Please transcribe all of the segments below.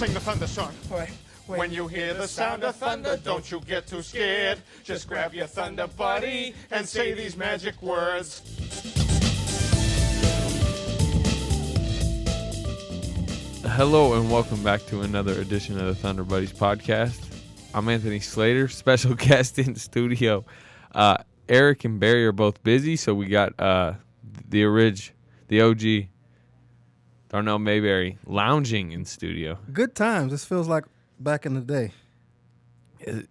sing the thunder song. When you hear the sound of thunder, don't you get too scared. Just grab your Thunder Buddy and say these magic words. Hello and welcome back to another edition of the Thunder Buddies podcast. I'm Anthony Slater, special guest in studio. Eric and Barry are both busy, so we got the OG, Darnell Mayberry, lounging in studio. Good times. This feels like back in the day.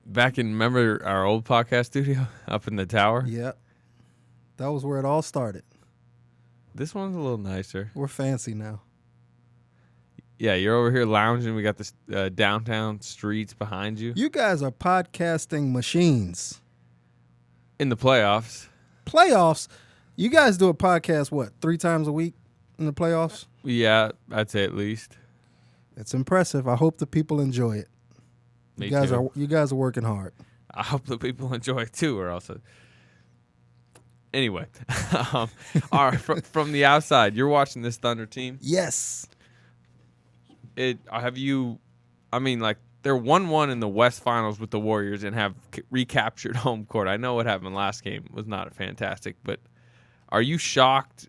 Remember our old podcast studio up in the tower? Yeah. That was where it all started. This one's a little nicer. We're fancy now. Yeah, you're over here lounging. We got this downtown streets behind you. You guys are podcasting machines. In the playoffs. Playoffs? You guys do a podcast, what, 3 times a week in the playoffs? Yeah, I'd say at least. It's impressive. I hope the people enjoy it. Me You guys are working hard. I hope the people enjoy it too, or else. Anyway, all right, from the outside, you're watching this Thunder team. Yes. They're 1-1 in the West Finals with the Warriors and have recaptured home court. I know what happened last game was not fantastic, but are you shocked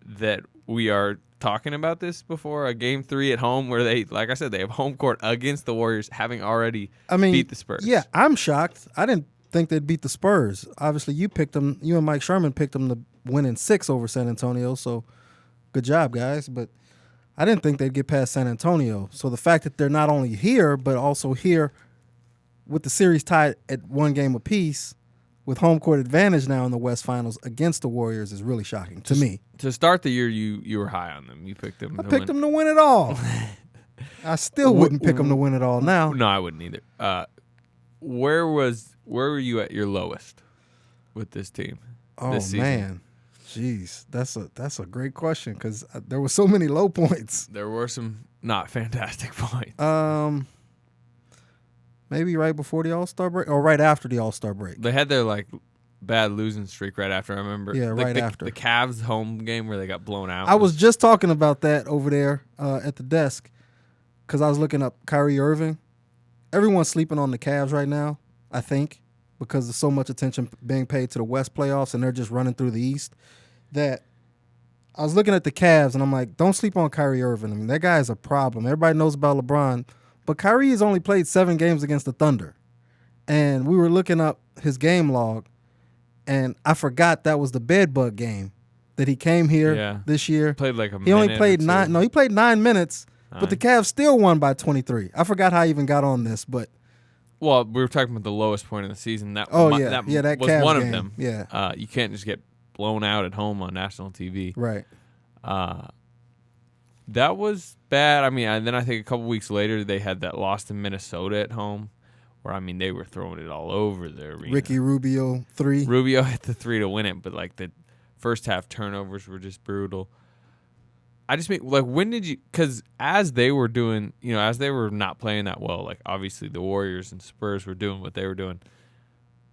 that we are talking about this before a Game 3 at home where they, like I said, they have home court against the Warriors having already beat the Spurs? Yeah, I'm shocked. I didn't think they'd beat the Spurs. Obviously, you and Mike Sherman picked them to win in 6 over San Antonio, so good job, guys. But I didn't think they'd get past San Antonio. So the fact that they're not only here, but also here with the series tied at 1 game apiece with home court advantage now in the West Finals against the Warriors is really shocking to me. To start the year, you were high on them. You picked them. I picked them to win it all. I still wouldn't pick them to win it all now. No, I wouldn't either. Where were you at your lowest with this team? This season? Man. Jeez, that's a great question because there were so many low points. There were some not fantastic points. Maybe right before the All-Star break or right after the All-Star break. They had their bad losing streak right after. I remember. Yeah, right after the Cavs home game where they got blown out. I was just talking about that over there at the desk because I was looking up Kyrie Irving. Everyone's sleeping on the Cavs right now, I think, because there's so much attention being paid to the West playoffs and they're just running through the East. That I was looking at the Cavs and I'm like, don't sleep on Kyrie Irving. I mean, that guy is a problem. Everybody knows about LeBron, but Kyrie has only played 7 games against the Thunder. And we were looking up his game log, and I forgot that was the bedbug game that he came here this year. Played like a minute. He only played 9. No, he played 9 minutes, but the Cavs still won by 23. I forgot how I even got on this, but. Well, we were talking about the lowest point of the season. That that was Cavs one game. of them. Yeah. You can't just get blown out at home on national TV. Right. That was bad. I mean, and then I think a couple weeks later they had that loss to Minnesota at home where, they were throwing it all over the arena. Ricky Rubio 3. Rubio hit the 3 to win it, but the first half turnovers were just brutal. I just mean, when did you, because as they were doing, as they were not playing that well, obviously the Warriors and Spurs were doing what they were doing.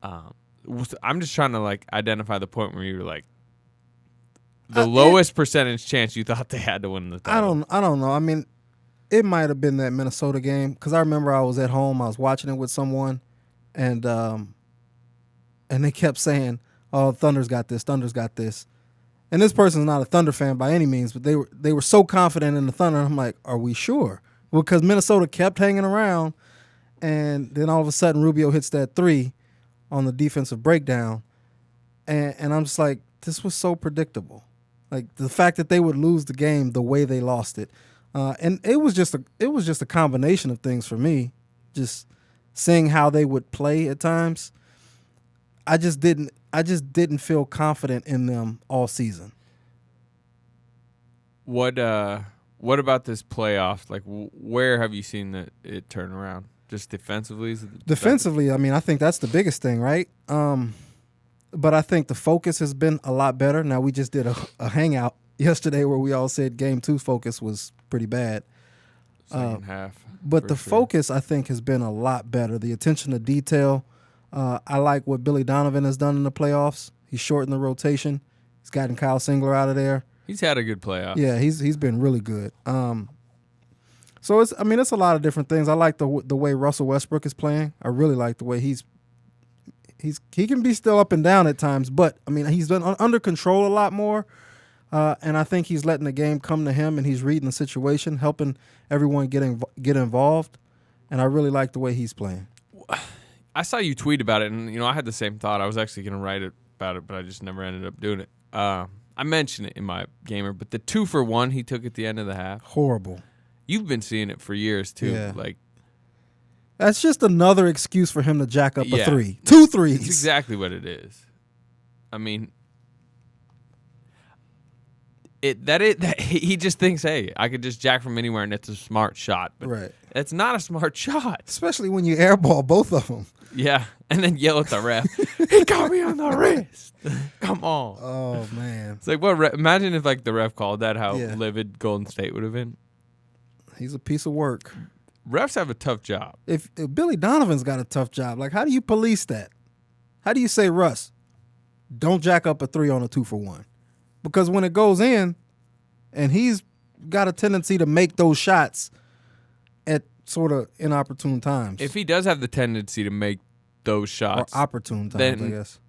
I'm just trying to identify the point where you were the lowest percentage chance you thought they had to win the title. I don't know. I mean, it might have been that Minnesota game because I remember I was at home. I was watching it with someone, and they kept saying, "Oh, Thunder's got this. Thunder's got this." And this person's not a Thunder fan by any means, but they were so confident in the Thunder. I'm like, "Are we sure?" Well, because Minnesota kept hanging around, and then all of a sudden Rubio hits that 3 on the defensive breakdown, and I'm just like, this was so predictable. The fact that they would lose the game the way they lost it, and it was just a combination of things for me. Just seeing how they would play at times, I just didn't feel confident in them all season. What about this playoff? Where have you seen it turn around? Just defensively? Defensively, I think that's the biggest thing, right? But I think the focus has been a lot better. Now, we just did a hangout yesterday where we all said Game 2 focus was pretty bad. Second half. But the focus, I think, has been a lot better. The attention to detail. I like what Billy Donovan has done in the playoffs. He's shortened the rotation. He's gotten Kyle Singler out of there. He's had a good playoff. Yeah, he's been really good. So it's a lot of different things. I like the way Russell Westbrook is playing. I really like the way he can be still up and down at times, but I mean he's been under control a lot more, and I think he's letting the game come to him, and he's reading the situation, helping everyone get involved, and I really like the way he's playing. I saw you tweet about it, and I had the same thought. I was actually going to write about it, but I just never ended up doing it. I mentioned it in my gamer, but the 2-for-1 he took at the end of the half, horrible. You've been seeing it for years too. Yeah. Like that's just another excuse for him to jack up a 3. 2 That's threes. exactly what it is. I mean, he just thinks, hey, I could just jack from anywhere, and it's a smart shot. But right. It's not a smart shot. Especially when you airball both of them. Yeah, and then yell at the ref. He got me on the wrist. Come on. Oh, man. It's like, imagine if the ref called that, how livid Golden State would have been. He's a piece of work. Refs have a tough job. If Billy Donovan's got a tough job, how do you police that? How do you say, Russ, don't jack up a 3 on a 2-for-1? Because when it goes in, and he's got a tendency to make those shots at sort of inopportune times. If he does have the tendency to make those shots. Or opportune times, then I guess.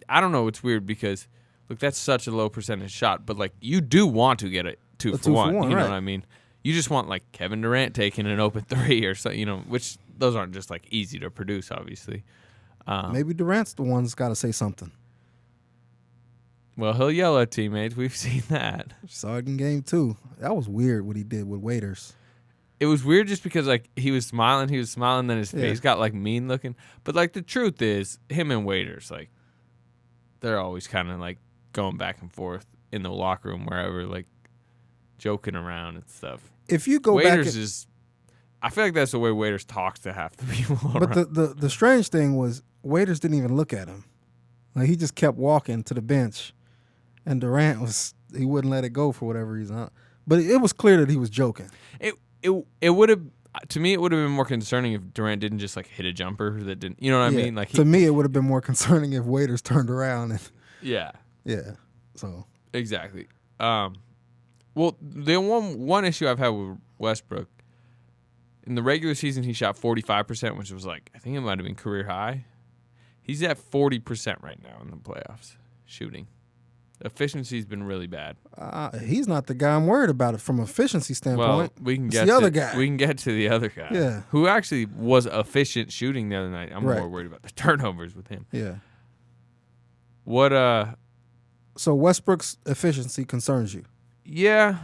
I don't know. It's weird because, look, that's such a low percentage shot, but, you do want to get it 2-for-1. You know what I mean? You just want, Kevin Durant taking an open 3 or so, which those aren't just, easy to produce, obviously. Maybe Durant's the one that's got to say something. Well, he'll yell at teammates. We've seen that. Saw it in game 2. That was weird what he did with Waiters. It was weird just because, he was smiling, then his face got, mean looking. But, the truth is, him and Waiters, they're always kind of, going back and forth in the locker room, wherever, joking around and stuff. If you go Waiters back... is... I feel like that's the way Waiters talks to half the people around. But the strange thing was, Waiters didn't even look at him. He just kept walking to the bench. And Durant he wouldn't let it go for whatever reason. But it was clear that he was joking. It would have, to me, it would have been more concerning if Durant didn't just hit a jumper that didn't, you know what I mean? To me, it would have been more concerning if Waiters turned around and. Yeah. Yeah. So. Exactly. Well, the one issue I've had with Westbrook, in the regular season he shot 45%, which was I think it might have been career high. He's at 40% right now in the playoffs shooting. Efficiency's been really bad. He's not the guy I'm worried about it from an efficiency standpoint. Well, we can it's get the to other guy. We can get to the other guy. Yeah. Who actually was efficient shooting the other night. I'm more worried about the turnovers with him. Yeah. What So Westbrook's efficiency concerns you? Yeah.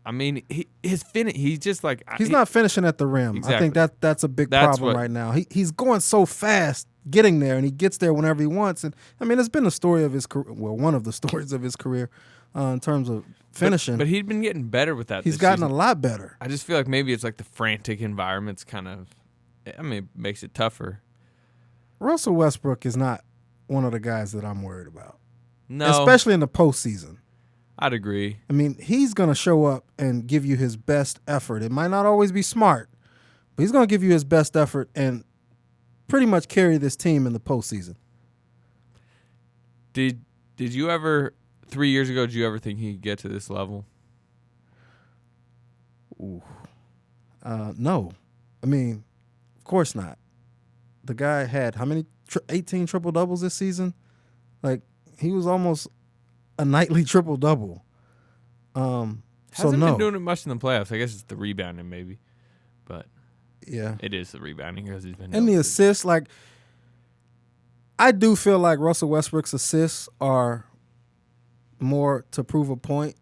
I mean, he's just he's not finishing at the rim. Exactly. I think that's a big problem right now. He's going so fast getting there, and he gets there whenever he wants. And I mean, it's been a story of his career. Well, one of the stories of his career in terms of finishing. But he'd been getting better with that. He's gotten a lot better. I just feel like maybe it's the frantic environment's kind of. I mean, it makes it tougher. Russell Westbrook is not one of the guys that I'm worried about. No, especially in the postseason. I'd agree. I mean, he's going to show up and give you his best effort. It might not always be smart, but he's going to give you his best effort and pretty much carry this team in the postseason. Did you ever 3 years ago? Did you ever think he'd get to this level? Ooh, no. I mean, of course not. The guy had how many? 18 triple doubles this season. He was almost a nightly triple double. Hasn't been doing it much in the playoffs. I guess it's the rebounding maybe, but yeah, it is the rebounding because he's been. And the assists, I do feel like Russell Westbrook's assists are more to prove a point,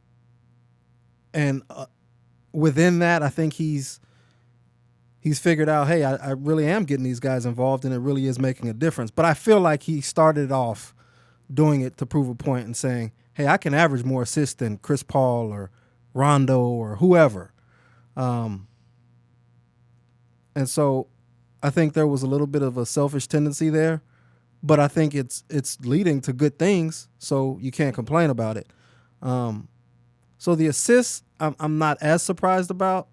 and within that, I think he's figured out, hey, I really am getting these guys involved, and it really is making a difference. But I feel like he started off doing it to prove a point and saying, hey, I can average more assists than Chris Paul or Rondo or whoever. And so I think there was a little bit of a selfish tendency there, but I think it's leading to good things, so you can't complain about it. So the assists, I'm not as surprised about,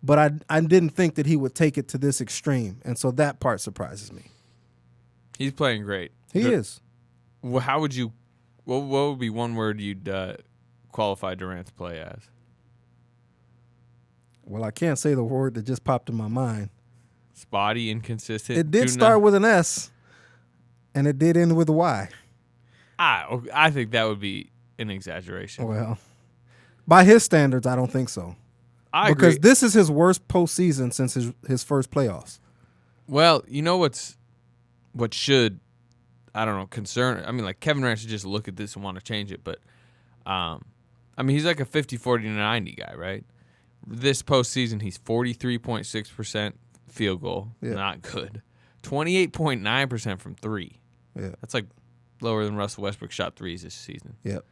but I didn't think that he would take it to this extreme, and so that part surprises me. He's playing great. He is. Well, how would you? What would be one word you'd qualify Durant's play as? Well, I can't say the word that just popped in my mind. Spotty, inconsistent. It did start with an S, and it did end with a Y. I think that would be an exaggeration. Well, by his standards, I don't think so. Because this is his worst postseason since his first playoffs. Well, you know what should, I don't know, concern. I mean, like Kevin Durant should just look at this and want to change it. But, I mean, he's like a 50, 40, 90 guy, right? This postseason, he's 43.6% field goal. Yeah. Not good. 28.9% from three. Yeah. That's like lower than Russell Westbrook shot threes this season. Yep.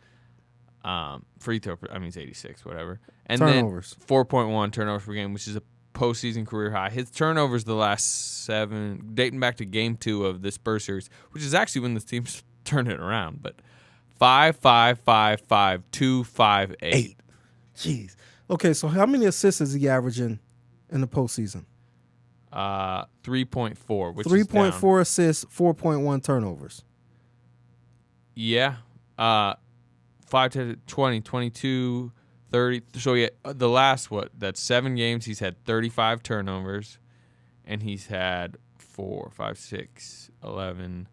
Free throw, I mean, it's 86, whatever. And turnovers. Then 4.1 turnovers per game, which is a postseason career high. His turnovers the last 7, dating back to Game 2 of this Spurs series, which is actually when the teams turned it around. But 5, 5, 5, 5, 2, 5, 8. Jeez. Okay, so how many assists is he averaging in the postseason? 3.4, which 3.4 assists, 4.1 turnovers. Yeah. 5 to 20, 22, 30. So, yeah, the last, that's 7 games, he's had 35 turnovers, and he's had 4, 5, 6, 11,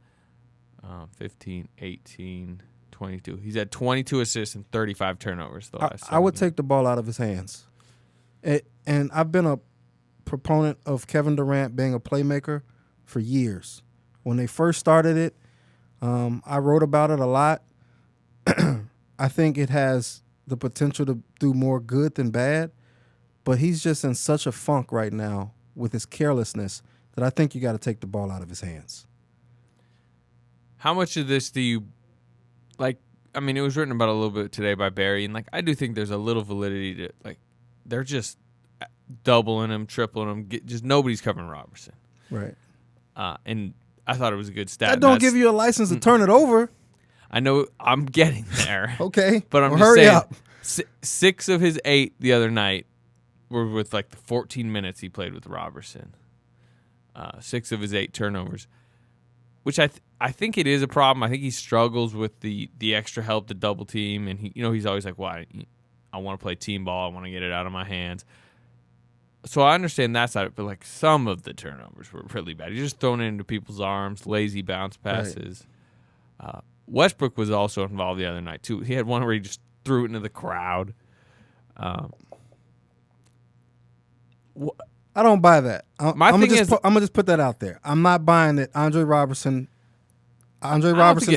15, 18, 22. He's had 22 assists and 35 turnovers the last 7 I would games. take the ball out of his hands. And I've been a proponent of Kevin Durant being a playmaker for years. When they first started it, I wrote about it a lot. I think it has the potential to do more good than bad, but he's just in such a funk right now with his carelessness that I think you got to take the ball out of his hands. How much of this do you like? I mean, it was written about a little bit today by Barry, and like I do think there's a little validity to like they're just doubling him, tripling him. Just nobody's covering Robertson, right? And I thought it was a good stat. That don't give you a license to turn it over. I know I'm getting there. Okay, but I'm just hurry saying, up. 6 of his 8 the other night were with like the 14 minutes he played with Robertson. 6 of his 8 turnovers, which I think it is a problem. I think he struggles with the extra help, the double team, and he's always like, "Why? I want to play team ball. I want to get it out of my hands." So I understand that side, but like some of the turnovers were really bad. He's just throwing it into people's arms, lazy bounce passes. Right. Westbrook was also involved the other night too. He had one where he just threw it into the crowd. I don't buy that. I'm gonna just put that out there. I'm not buying that Andre Robertson's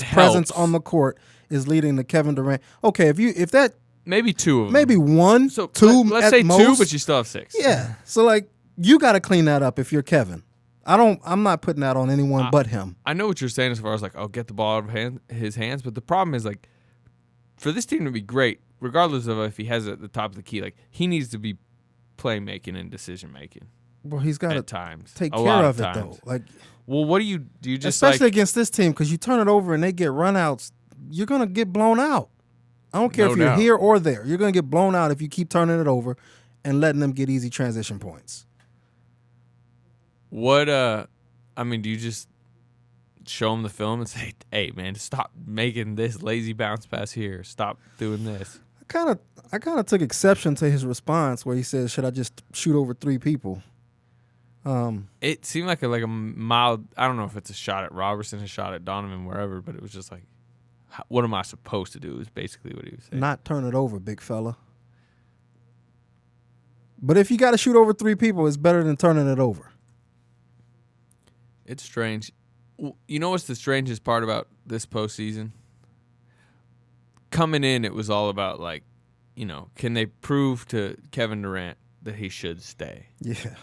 presence on the court is leading to Kevin Durant. Okay, if that maybe 2 of them, maybe 1, so 2. Let's say most, 2, but you still have 6. Yeah. So like you got to clean that up if you're Kevin. I'm not putting that on anyone but him. I know what you're saying as far as like, get the ball out of his hands, but the problem is like, for this team to be great, regardless of if he has it at the top of the key, like he needs to be playmaking and decision making. Well, he's got to times take care of it though. Like, well, what do you just especially against this team because you turn it over and they get runouts, you're gonna get blown out. I don't care if you're here or there. You're gonna get blown out if you keep turning it over and letting them get easy transition points. What I mean, do you just show him the film and say, "Hey, man, stop making this lazy bounce pass here. Stop doing this." I kind of took exception to his response where he said, "Should I just shoot over 3 people?" It seemed like a mild. I don't know if it's a shot at Robertson, a shot at Donovan, wherever, but it was just like, "What am I supposed to do?" Is basically what he was saying. Not turn it over, big fella. But if you got to shoot over 3 people, it's better than turning it over. It's strange. You know what's the strangest part about this postseason? Coming in, it was all about, like, can they prove to Kevin Durant that he should stay? Yeah.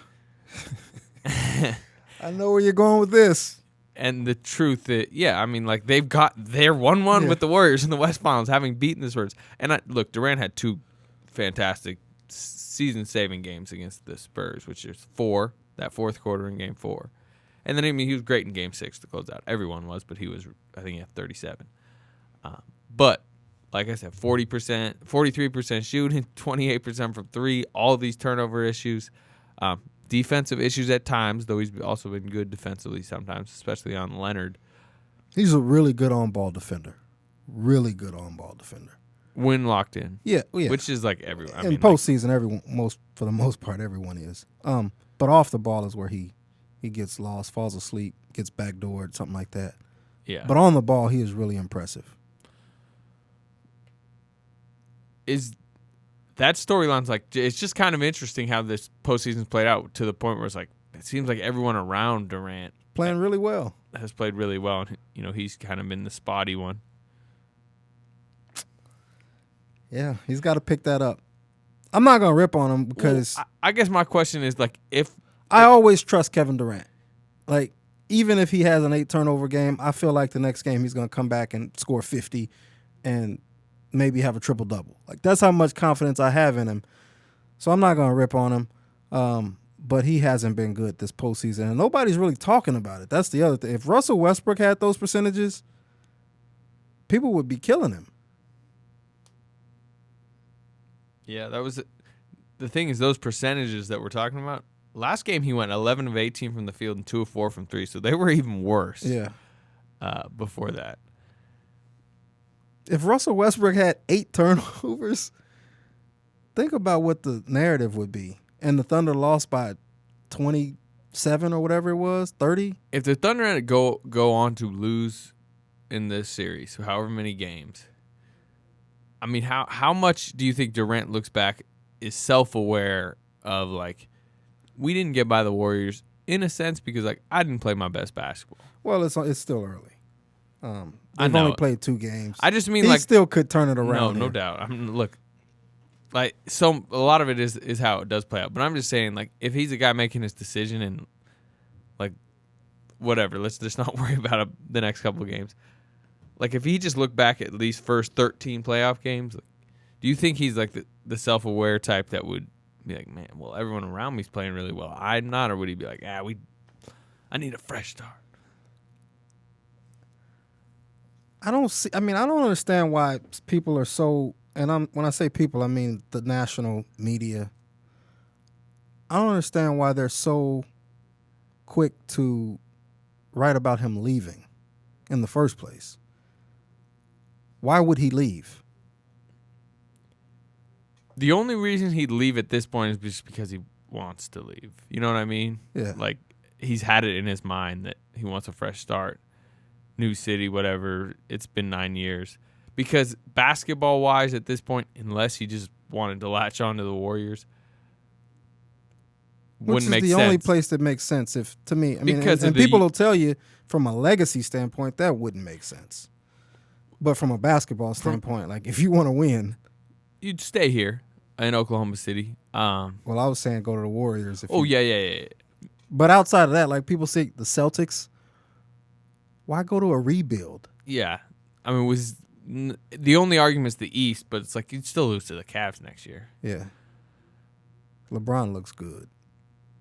I know where you're going with this. And the truth that, they're 1-1 with the Warriors in the West Finals, having beaten the Spurs. And look, Durant had 2 fantastic season-saving games against the Spurs, which is 4, that fourth quarter in Game 4. And then, he was great in Game 6 to close out. Everyone was, but I think he had 37. But, like I said, 40%, 43% shooting, 28% from 3, all these turnover issues. Defensive issues at times, though he's also been good defensively sometimes, especially on Leonard. He's a really good on-ball defender. Really good on-ball defender. win locked in. Yeah, yeah. Which is like everyone. In postseason, for the most part, everyone is. But off the ball is where he gets lost, falls asleep, gets backdoored, something like that. Yeah. But on the ball, he is really impressive. That storyline's like, it's just kind of interesting how this postseason's played out to the point where it's like, it seems like everyone around Durant playing really well. Has played really well, and he's kind of been the spotty one. Yeah, he's got to pick that up. I'm not gonna rip on him because I guess my question is like, if I always trust Kevin Durant, like even if he has an 8 turnover game, I feel like the next game he's gonna come back and score 50 and maybe have a triple double. Like that's how much confidence I have in him. So I'm not gonna rip on him. But he hasn't been good this postseason, and nobody's really talking about it. That's the other thing. If Russell Westbrook had those percentages, people would be killing him. Yeah, that was the thing is those percentages that we're talking about. Last game he went 11 of 18 from the field and 2 of 4 from 3, so they were even worse. Yeah. Before that. If Russell Westbrook had 8 turnovers, think about what the narrative would be. And the Thunder lost by 27 or whatever it was, 30. If the Thunder had to go on to lose in this series, however many games, I mean, how much do you think Durant looks back is self-aware of, like, we didn't get by the Warriors in a sense because, like, I didn't play my best basketball. Well, it's still early. They've know. only played 2 games. I just mean, he like, still could turn it around. No doubt. I mean, look. Like, so a lot of it is how it does play out. But I'm just saying, like, if he's a guy making his decision and, like, whatever, let's just not worry about the next couple of games. Like, if he just looked back at these first 13 playoff games, like, do you think he's, like, the self-aware type that would be like, man, well, everyone around me's playing really well. I'm not. Or would he be like, I need a fresh start? I don't understand why people are so... And when I say people, I mean the national media. I don't understand why they're so quick to write about him leaving in the first place. Why would he leave? The only reason he'd leave at this point is just because he wants to leave. You know what I mean? Yeah. Like, he's had it in his mind that he wants a fresh start. New city, whatever. It's been 9 years. Because basketball-wise, at this point, unless he just wanted to latch on to the Warriors, wouldn't make sense. Which is the only place that makes sense, to me. I mean, because and people will tell you from a legacy standpoint that wouldn't make sense. But from a basketball standpoint, like if you want to win, you'd stay here in Oklahoma City. Well, I was saying go to the Warriors. Yeah. But outside of that, like people say the Celtics, why go to a rebuild? Yeah, I mean, the only argument is the East, but it's like you'd still lose to the Cavs next year. Yeah. LeBron looks good.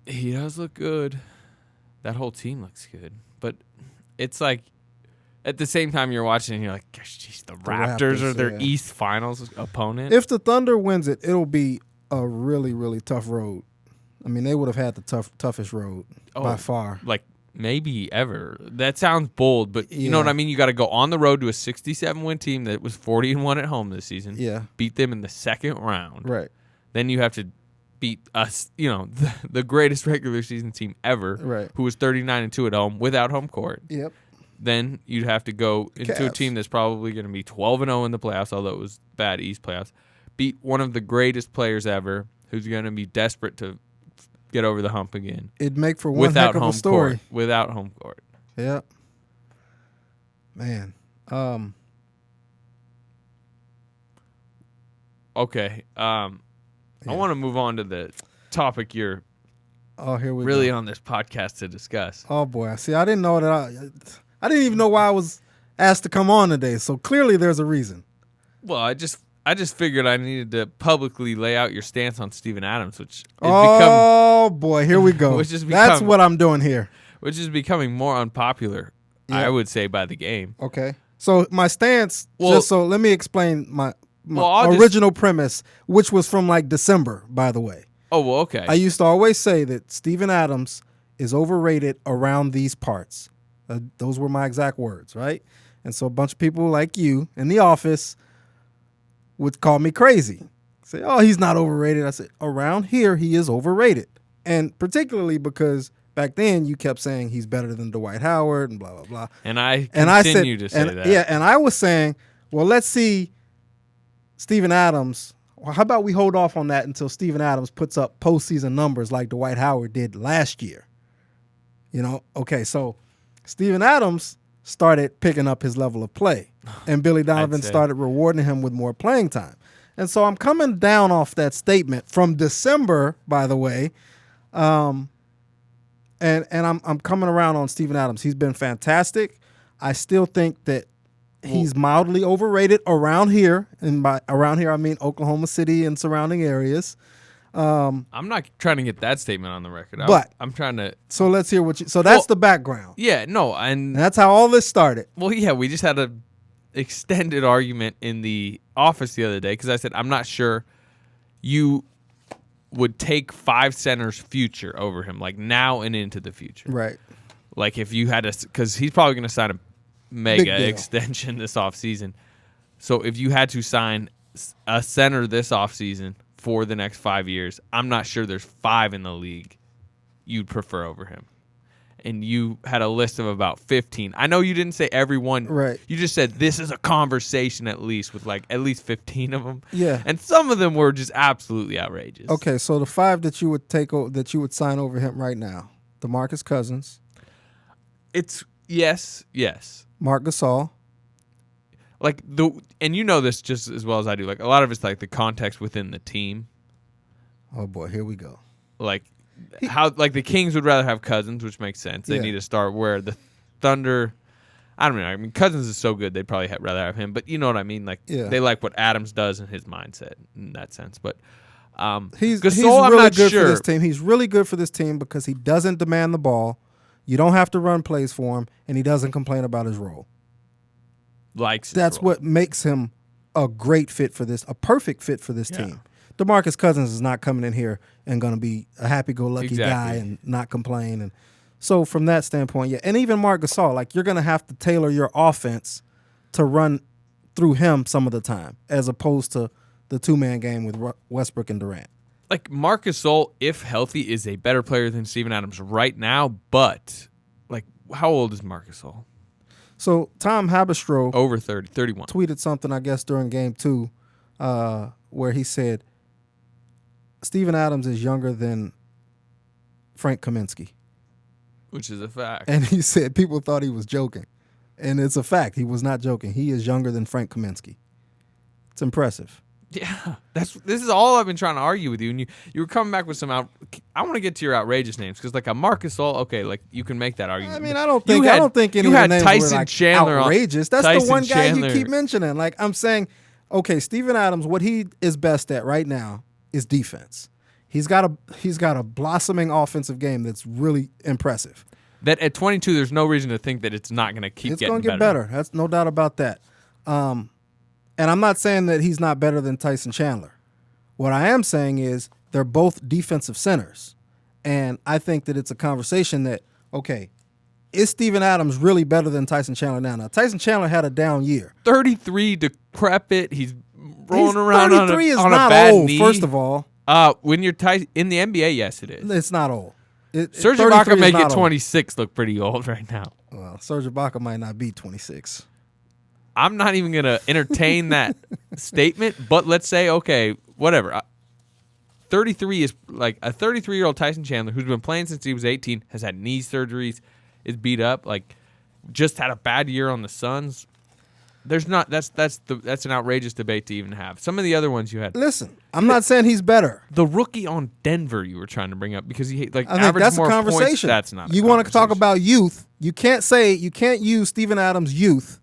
He does look good. That whole team looks good. But it's like, at the same time you're watching and you're like, gosh, geez, the Raptors are their East Finals opponent. If the Thunder wins it, it'll be a really, really tough road. I mean, they would have had the toughest road by far. Like, maybe ever. That sounds bold, but you know what I mean? You got to go on the road to a 67-win team that was 40-1 at home this season. Yeah. Beat them in the second round. Right. Then you have to beat us, the greatest regular season team ever, right, who was 39-2 at home without home court. Yep. Then you'd have to go into Cavs. a team that's probably going to be 12-0 in the playoffs, although it was bad East playoffs. Beat one of the greatest players ever, who's going to be desperate to get over the hump again. It'd make for one heck of a story. Without home court. Yep. Man. Okay. I want to move on to the topic you're really on this podcast to discuss. Oh boy. See, I didn't know that I didn't even know why I was asked to come on today. So clearly there's a reason. Well, I just figured I needed to publicly lay out your stance on Steven Adams, which boy, here we go. That's what I'm doing here. Which is becoming more unpopular, I would say, by the game. Okay. So my stance, let me explain my original premise, which was from like December, by the way. Oh, well, okay. I used to always say that Steven Adams is overrated around these parts. Those were my exact words, right? And so a bunch of people like you in the office would call me crazy. Say, oh, he's not overrated. I said, around here, he is overrated. And particularly because back then you kept saying he's better than Dwight Howard and blah, blah, blah. And I continue to say that. Yeah, and I was saying, well, let's see Steven Adams. Well, how about we hold off on that until Steven Adams puts up postseason numbers like Dwight Howard did last year? Okay, so Steven Adams started picking up his level of play, and Billy Donovan started rewarding him with more playing time. And so I'm coming down off that statement from December, by the way, and I'm coming around on Steven Adams. He's been fantastic. I still think that he's mildly overrated around here, and by around here I mean Oklahoma City and surrounding areas. I'm not trying to get that statement on the record, but I'm trying to. So let's hear what you. So that's the background. Yeah, no, and that's how all this started. Well, yeah, we just had a extended argument in the office the other day because I said I'm not sure you would take 5 centers future over him, like now and into the future. Right. Like if you had to, because he's probably going to sign a mega extension this offseason. So if you had to sign a center this offseason for the next 5 years, I'm not sure there's 5 in the league you'd prefer over him. And you had a list of about 15. I know you didn't say every one. Right. You just said this is a conversation at least with like at least 15 of them. Yeah. And some of them were just absolutely outrageous. Okay, so the 5 that you would that you would sign over him right now: DeMarcus Cousins. It's yes. Marc Gasol. Like and you know this just as well as I do. Like a lot of it's like the context within the team. Oh boy, here we go. Like how like the Kings would rather have Cousins, which makes sense. They need to start where the Thunder. I don't know. I mean, Cousins is so good they'd probably rather have him. But you know what I mean. Like they like what Adams does in his mindset in that sense. But he's Gasol, really I'm not good sure. for this team. He's really good for this team because he doesn't demand the ball. You don't have to run plays for him, and he doesn't complain about his role. That's what makes him a great fit for this, a perfect fit for this team. DeMarcus Cousins is not coming in here and going to be a happy-go-lucky guy and not complain. And so from that standpoint, and even Marc Gasol, like you're going to have to tailor your offense to run through him some of the time, as opposed to the 2-man game with Westbrook and Durant. Like Marc Gasol, if healthy, is a better player than Steven Adams right now. But like, how old is Marc Gasol? So Tom Haberstroh over 31 tweeted something, I guess, during Game 2 where he said Steven Adams is younger than Frank Kaminsky. Which is a fact. And he said people thought he was joking. And it's a fact. He was not joking. He is younger than Frank Kaminsky. It's impressive. Yeah, this is all I've been trying to argue with you, and you were coming back with some I want to get to your outrageous names because like a Marc Gasol, okay, like you can make that argument. I mean, I don't think any of the names Tyson were like Chandler outrageous. That's Tyson the one guy Chandler. you keep mentioning. Like I'm saying, okay, Steven Adams, what he is best at right now is defense. He's got a blossoming offensive game that's really impressive. That at 22, there's no reason to think that it's not going to keep getting better. It's going to get better. That's no doubt about that. And I'm not saying that he's not better than Tyson Chandler. What I am saying is they're both defensive centers. And I think that it's a conversation that, okay, is Steven Adams really better than Tyson Chandler now? Now, Tyson Chandler had a down year. 33, decrepit. He's rolling around on a bad knee. 33 is not old, first of all. When you're in the NBA, yes, it is. It's not old. Serge Ibaka make it 26 look pretty old right now. Well, Serge Ibaka might not be 26. I'm not even going to entertain that statement, but let's say, okay, whatever. 33 is like a 33-year-old Tyson Chandler who's been playing since he was 18, has had knee surgeries, is beat up, like just had a bad year on the Suns. There's not that's an outrageous debate to even have. Some of the other ones you had. Listen, I'm not saying he's better. The rookie on Denver you were trying to bring up because he like I think that's more a conversation. Points, that's not. You want to talk about youth? You can't use Steven Adams' youth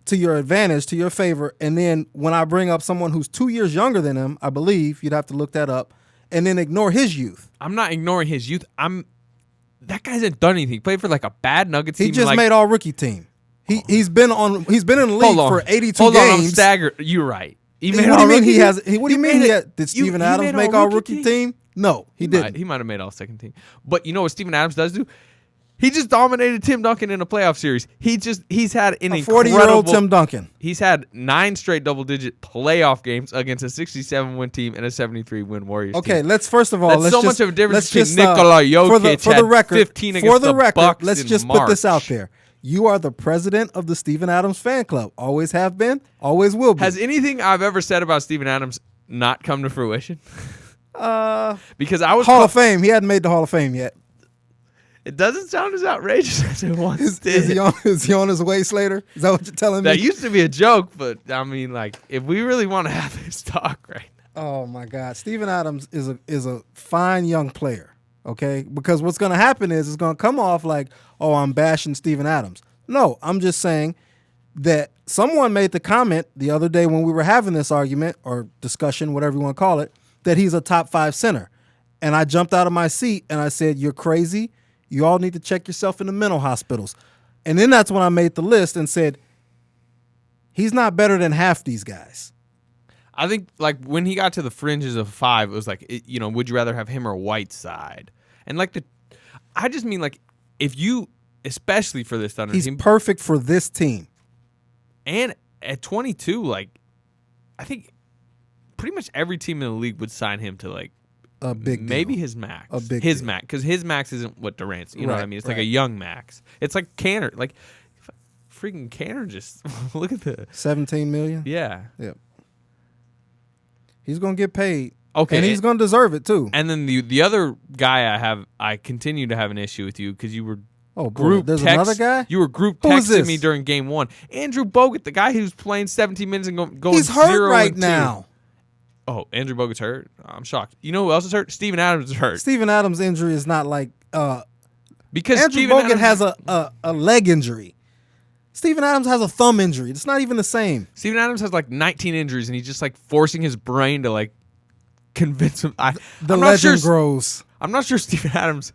to your advantage, to your favor, and then when I bring up someone who's 2 years younger than him, I believe you'd have to look that up, and then ignore his youth. I'm not ignoring his youth. That guy hasn't done anything. He played for like a bad Nuggets team. He just made all rookie team. He's been in the league for 82 Hold games. On, I'm staggered. You're right. What do you mean he has? What do you mean did Steven Adams make all rookie team? No, he didn't. He might have made all second team. But you know what Steven Adams does do? He just dominated Tim Duncan in a playoff series. He's had an a 40-year-old Tim Duncan. He's had 9 straight double-digit playoff games against a 67-win team and a 73-win Warriors team. Okay, let's much of a difference between Nikola Jokic for the record, 15 against the Bucks let's just put this out there. You are the president of the Steven Adams fan club. Always have been, always will be. Has anything I've ever said about Steven Adams not come to fruition? Because I was Hall of Fame. He hadn't made the Hall of Fame yet. It doesn't sound as outrageous as it once did. Is he on his way, Slater? Is that what you're telling me? That used to be a joke, but I mean, like, if we really want to have this talk right now. Oh my God, Steven Adams is a fine young player. Okay, because what's going to happen is it's going to come off like, oh, I'm bashing Steven Adams. No, I'm just saying that someone made the comment the other day when we were having this argument or discussion, whatever you want to call it, that he's a top 5 center. And I jumped out of my seat and I said, you're crazy. You all need to check yourself in the mental hospitals. And then that's when I made the list and said, he's not better than half these guys. I think, like, when he got to the fringes of 5, it was like, would you rather have him or Whiteside? And, like, I just mean, like, if you, especially for this Thunder team. He's perfect for this team. And at 22, like, I think pretty much every team in the league would sign him to, like, a big maybe deal. his max. A big his deal. max. Because his max isn't what Durant's. You know what I mean? It's like a right. young max. It's like Canner. Like, freaking Canner just, look at the. $17 million? Yeah. Yep. He's going to get paid. Okay. And he's going to deserve it, too. And then the other guy I continue to have an issue with you because you were there's another guy? You were group Who is texting this? me during game 1. Andrew Bogut, the guy who's playing 17 minutes and going He's hurt 0 right and 2. now. Oh, Andrew Bogut's hurt? I'm shocked. You know who else is hurt? Steven Adams is hurt. Steven Adams' injury is not like Because Andrew Steven Bogut Adams, has a leg injury. Steven Adams has a thumb injury. It's not even the same. Steven Adams has like 19 injuries, and he's just like forcing his brain to like convince him. The I'm legend grows. I'm not sure Steven Adams,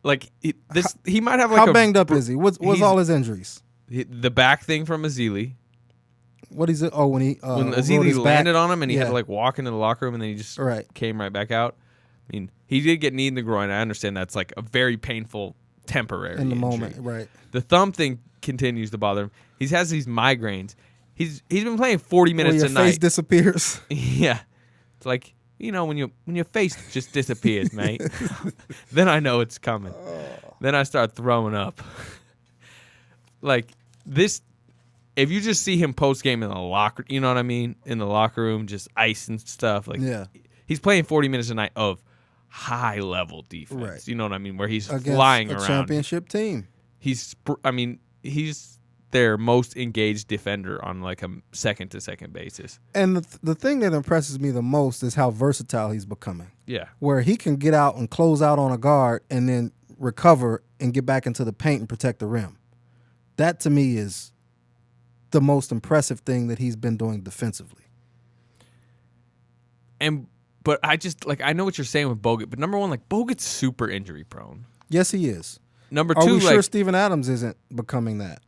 like he might have like how banged up is he? What's all his injuries? The back thing from Azili. What is it? Oh, when Azili landed on him and he had Yeah. to like walk into the locker room and then he just came right back out. I mean, he did get knee in the groin. I understand that's like a very painful temporary in the injury. moment, right? The thumb thing continues to bother him. He has these migraines. He's been playing 40 minutes your a night. face disappears. Yeah, it's like when your face just disappears, mate. Then I know it's coming. Then I start throwing up. Like this. If you just see him post game in the locker, you know what I mean? In the locker room, just ice and stuff. Like, yeah. He's playing 40 minutes a night of high level defense. Right. You know what I mean? Where he's Against flying a around. championship team. He's their most engaged defender on like a second to second basis. And the thing that impresses me the most is how versatile he's becoming. Yeah. Where he can get out and close out on a guard and then recover and get back into the paint and protect the rim. That to me is the most impressive thing that he's been doing defensively. But I just I know what you're saying with Bogut, but number one, like Bogut's super injury prone. Yes, he is. Number Are two, we sure Steven Adams isn't becoming that?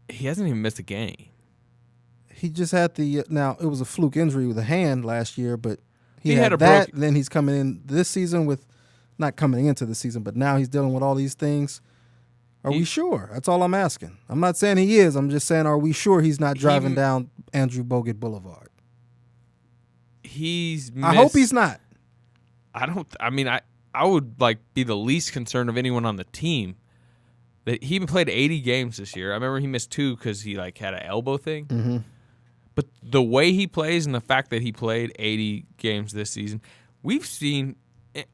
He hasn't even missed a game. He just had now it was a fluke injury with a hand last year, but he had had a that. Then he's coming in this season with, not coming into the season, but now he's dealing with all these things. Are we sure? That's all I'm asking. I'm not saying he is. I'm just saying, are we sure he's not driving down Andrew Bogut Boulevard? I hope he's not. I would be the least concerned of anyone on the team. That he even played 80 games this year. I remember he missed 2 because he had an elbow thing. Mm-hmm. But the way he plays and the fact that he played 80 games this season, we've seen.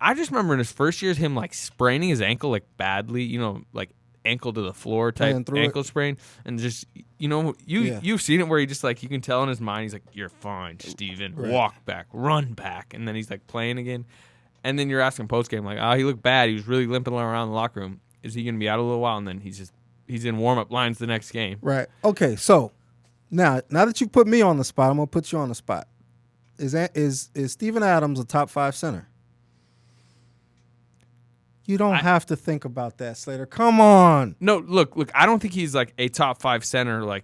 I just remember in his first years him spraining his ankle badly. Ankle to the floor type ankle sprain, and just you've seen it where he just you can tell in his mind he's like, you're fine, Steven. Right. Walk back, run back, and then he's playing again, and then you're asking post game he looked bad. He was really limping around the locker room. Is he going to be out a little while? And then he's in warm up lines the next game. Right. Okay. So now that you put me on the spot, I'm gonna put you on the spot. Is Steven Adams a top 5 center? You don't have to think about that, Slater. Come on. No, look. I don't think he's a top 5 center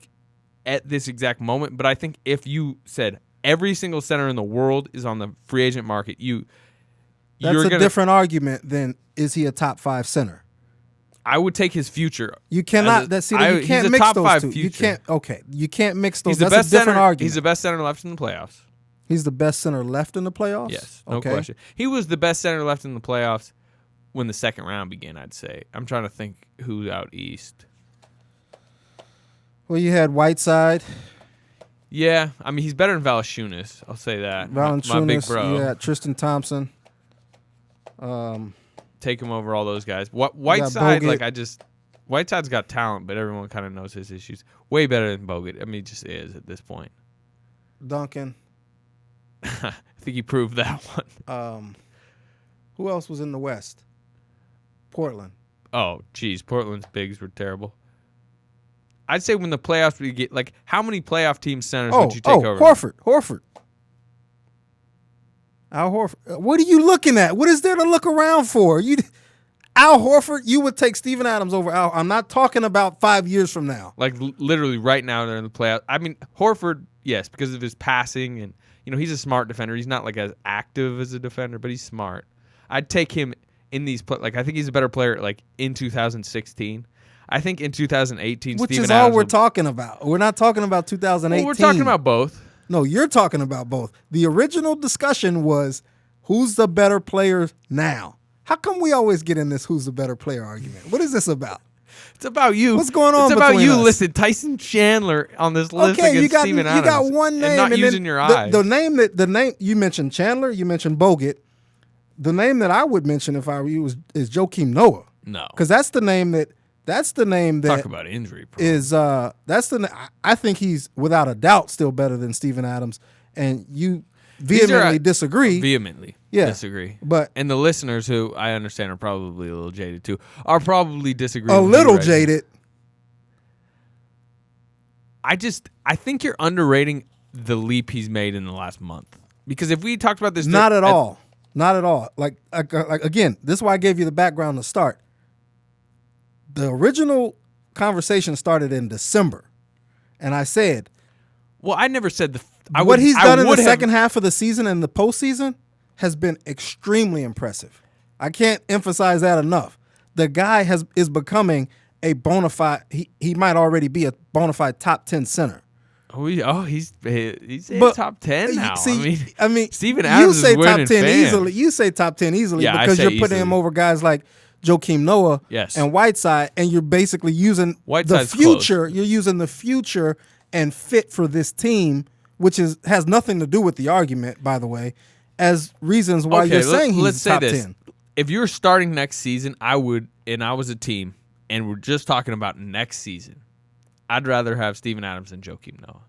at this exact moment. But I think if you said every single center in the world is on the free agent market, that's a different argument than is he a top 5 center? I would take his future. You cannot. You can't he's a mix top those 5 two. future. You can't. Okay, you can't mix those. He's the That's best a different center. argument. He's the best center left in the playoffs. He's the best center left in the playoffs. Yes, no question. He was the best center left in the playoffs when the second round began. I'd say. I'm trying to think who's out east. Well, you had Whiteside. Yeah, I mean he's better than Valanciunas. I'll say that. My big bro. You had Tristan Thompson. Take him over all those guys. Whiteside, Bogut. Whiteside's got talent, but everyone kind of knows his issues. Way better than Bogut. I mean, he just is at this point. Duncan. I think he proved that one. Who else was in the West? Portland. Oh, geez, Portland's bigs were terrible. I'd say when the playoffs we get, like, how many playoff team centers would you take over? Horford. Al Horford. What are you looking at? What is there to look around for? Al Horford, you would take Steven Adams over Al. I'm not talking about 5 years from now. Like, literally right now they're in the playoffs. I mean, Horford, yes, because of his passing, and, he's a smart defender. He's not, like, as active as a defender, but he's smart. I'd take him in these I think he's a better player, like, in 2016. I think in 2018, Which Steven is Adams all we're talking about. We're not talking about 2018. Well, we're talking about both. No, you're talking about both. The original discussion was who's the better player now. How come we always get in this who's the better player argument? What is this about? It's about you. What's going on? It's about between you. us? Listen, Tyson Chandler on this list against Steven Adams. You got one name, and not using then your eyes. The name you mentioned Chandler, you mentioned Bogut. The name that I would mention if I were you is Joakim Noah. No, because that's the name that talk about injury. Is I think he's without a doubt still better than Steven Adams, and you vehemently disagree. Disagree. And the listeners, who I understand are probably a little jaded too, are probably disagreeing. A little jaded. I think you're underrating the leap he's made in the last month. Because if we talked about this, not at all. Like again, this is why I gave you the background to start. The original conversation started in December, and I said, "Well, I never said what he's done in the second half of the season and the postseason has been extremely impressive. I can't emphasize that enough. The guy is becoming a bona fide. He might already be a bona fide top 10 center. He's in top 10 now. I mean, Steven Adams you say is winning top 10 fans. easily. You say top 10 easily because you're putting easily. him over guys like Joakim Noah and Whiteside, and you're basically using Whiteside's the future. Close. You're using the future and fit for this team, which has nothing to do with the argument, by the way, as reasons why you're saying he's top 10. If you were starting next season, I would, and I was a team, and we're just talking about next season, I'd rather have Steven Adams than Joakim Noah.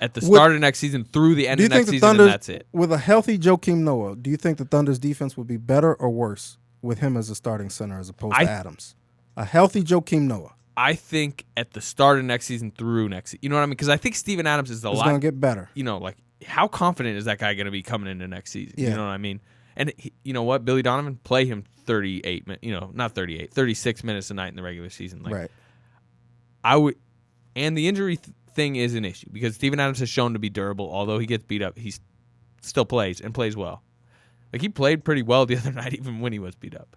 At the start of next season through the end of next season, and that's it. With a healthy Joakim Noah, do you think the Thunder's defense would be better or worse with him as a starting center as opposed to Adams? A healthy Joakim Noah. I think at the start of next season through next season, you know what I mean? Because I think Steven Adams is going to get better. Like, how confident is that guy going to be coming into next season? Yeah. You know what I mean? And you know what? Billy Donovan, play him 38 minutes, not 38, 36 minutes a night in the regular season. Like, right. I would, and the injury thing is an issue because Steven Adams has shown to be durable. Although he gets beat up, he still plays and plays well. Like, he played pretty well the other night, even when he was beat up.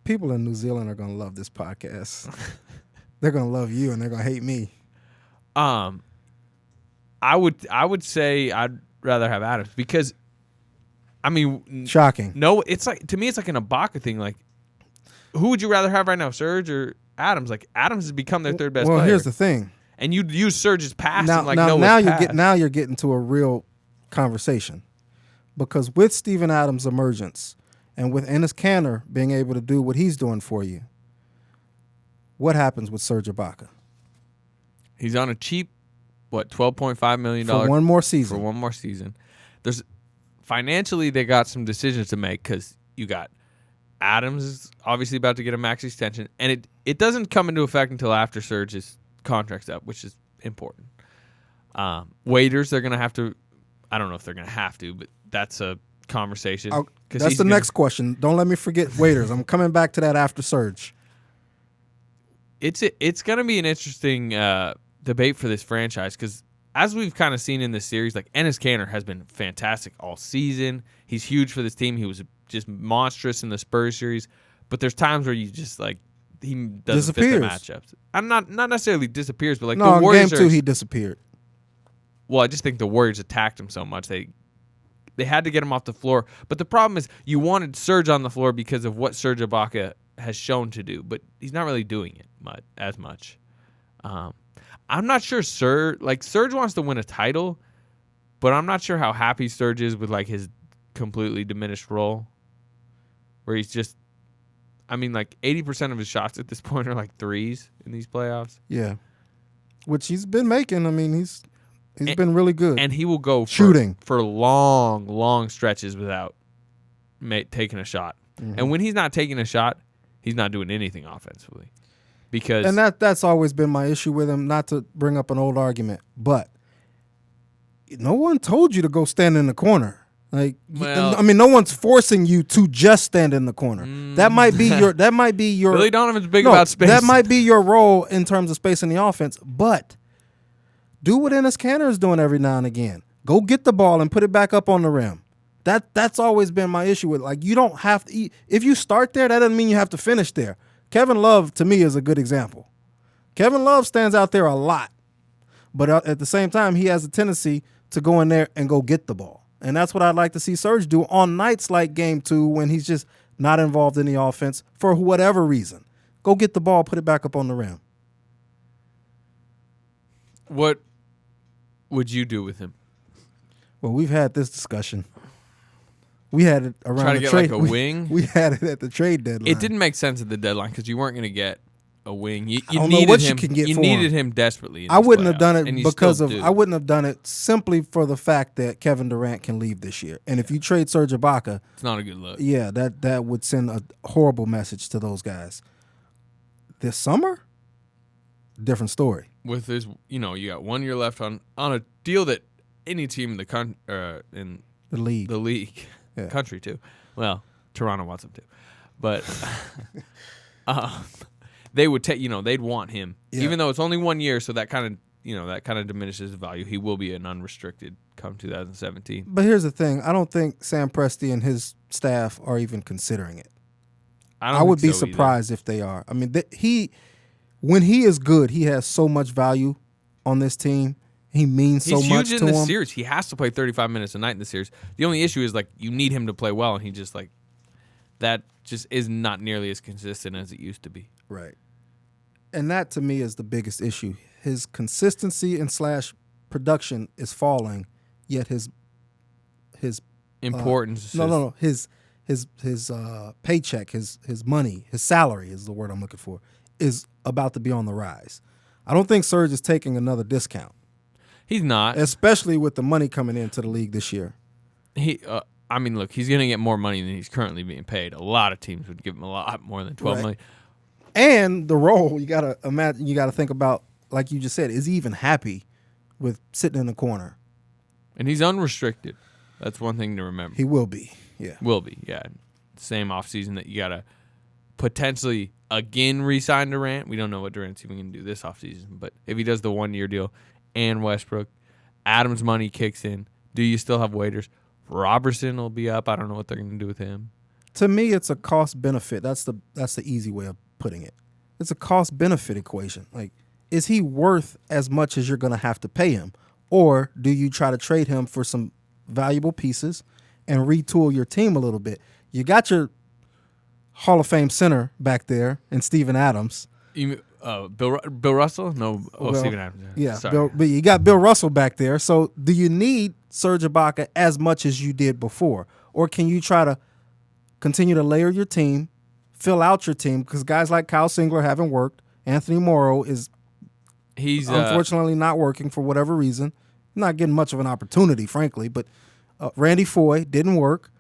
People in New Zealand are going to love this podcast. They're going to love you, and they're going to hate me. I would say I'd rather have Adams because, I mean, shocking. No, it's like, to me, it's like an Ibaka thing. Like, who would you rather have right now, Serge or Adams? Like, Adams has become their third best player. Well, here's the thing. And you'd use Serge's pass now, and like now you're getting to a real conversation, because with Steven Adams' emergence and with Enes Kanter being able to do what he's doing for you, what happens with Serge Ibaka? He's on a cheap, $12.5 million for one more season. For one more season. There's financially they got some decisions to make because you got Adams is obviously about to get a max extension, and it doesn't come into effect until after Serge's contract's up, which is important. Waiters, they're going to have to, I don't know if they're going to have to, but that's a conversation. That's the next question. Don't let me forget Waiters. I'm coming back to that after Serge. It's going to be an interesting debate for this franchise because as we've kind of seen in this series, like Enes Kanter has been fantastic all season. He's huge for this team. He was just monstrous in the Spurs series. But there's times where you just like he doesn't fit the matchups. I'm not necessarily disappears, but like no, the Warriors in game 2 he disappeared. Well, I just think the Warriors attacked him so much they had to get him off the floor. But the problem is you wanted Serge on the floor because of what Serge Ibaka has shown to do, but he's not really doing it as much. I'm not sure Serge wants to win a title, but I'm not sure how happy Serge is with like his completely diminished role, where he's just, I mean, like 80% of his shots at this point are like threes in these playoffs. Yeah, which he's been making. I mean, he's been really good, and he will go shooting for long stretches without taking a shot. Mm-hmm. And when he's not taking a shot, he's not doing anything offensively. And that's always been my issue with him. Not to bring up an old argument, but no one told you to go stand in the corner. Like, I mean, no one's forcing you to just stand in the corner. That might be your. Billy Donovan's big about space. That might be your role in terms of space in the offense. But do what Enes Kanter is doing every now and again. Go get the ball and put it back up on the rim. That's always been my issue with. Like, you don't have to. If you start there, that doesn't mean you have to finish there. Kevin Love, to me, is a good example. Kevin Love stands out there a lot, but at the same time, he has a tendency to go in there and go get the ball. And that's what I'd like to see Serge do on nights like Game 2 when he's just not involved in the offense for whatever reason. Go get the ball, put it back up on the rim. What would you do with him? Well, we've had this discussion. We had it around Try to the get trade. like a wing. We had it at the trade deadline. It didn't make sense at the deadline because you weren't going to get a wing. You I don't needed know what him. you can get you for needed him. him desperately. I wouldn't have done it because I wouldn't have done it simply for the fact that Kevin Durant can leave this year. And if you trade Serge Ibaka, it's not a good look. Yeah, that would send a horrible message to those guys. This summer, different story. With this, you got 1 year left on a deal that any team in in the league, yeah. Country too. Well, Toronto wants him to, but they would take. They'd want him, even though it's only 1 year. So that kind of diminishes his value. He will be an unrestricted come 2017. But here's the thing: I don't think Sam Presti and his staff are even considering it. I would be surprised if they are. I mean, when he is good, he has so much value on this team. He means so much to him. He's huge in this series. He has to play 35 minutes a night in the series. The only issue is, like, you need him to play well, and he just, like, that just is not nearly as consistent as it used to be. Right. And that, to me, is the biggest issue. His consistency and / production is falling, yet his importance. His paycheck, his money, his salary is the word I'm looking for, is about to be on the rise. I don't think Serge is taking another discount. He's not. Especially with the money coming into the league this year. I mean, look, he's going to get more money than he's currently being paid. A lot of teams would give him a lot more than $12 million. And the role, you got to imagine, you got to think about, like you just said, is he even happy with sitting in the corner? And he's unrestricted. That's one thing to remember. He will be, yeah. Will be, yeah. Same offseason that you got to potentially again re-sign Durant. We don't know what Durant's even going to do this offseason, but if he does the 1 year deal and Westbrook, Adams' money kicks in. Do you still have Waiters? Robertson will be up. I don't know what they're going to do with him. To me, it's a cost benefit. That's the easy way of putting it. It's a cost benefit equation. Like, is he worth as much as you're going to have to pay him, or do you try to trade him for some valuable pieces and retool your team a little bit? You got your Hall of Fame center back there in Steven Adams. Bill Russell? No, Steven Adams. Yeah, sorry. But you got Bill Russell back there. So do you need Serge Ibaka as much as you did before? Or can you try to continue to layer your team, fill out your team? Because guys like Kyle Singler haven't worked. Anthony Morrow he's unfortunately not working for whatever reason. Not getting much of an opportunity, frankly. But Randy Foye didn't work.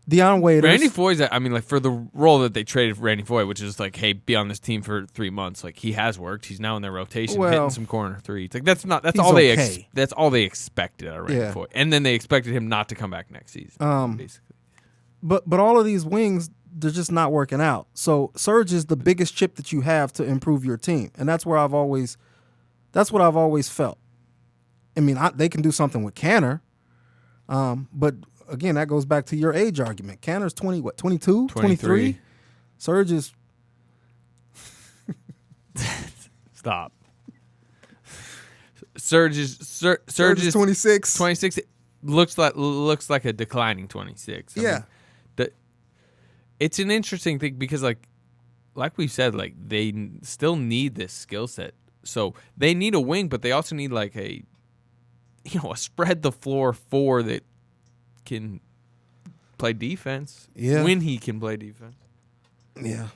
Dion Waiters. Randy Foye's, I mean, like, for the role that they traded for Randy Foye, which is like, hey, be on this team for 3 months. Like, he has worked. He's now in their rotation, hitting some corner threes. Like, that's all they expected out of Randy Foye. And then they expected him not to come back next season, basically. But all of these wings, they're just not working out. So Serge is the biggest chip that you have to improve your team, and that's what I've always felt. I mean, they can do something with Kanter, but again, that goes back to your age argument. Kanter's 22, 23. Serge is Stop. Serge is 26. 26. Looks like a declining 26. I Yeah. mean, it's an interesting thing because like we said, like they still need this skill set. So they need a wing, but they also need like a spread the floor four that can play defense. Yeah. When he can play defense. Yeah.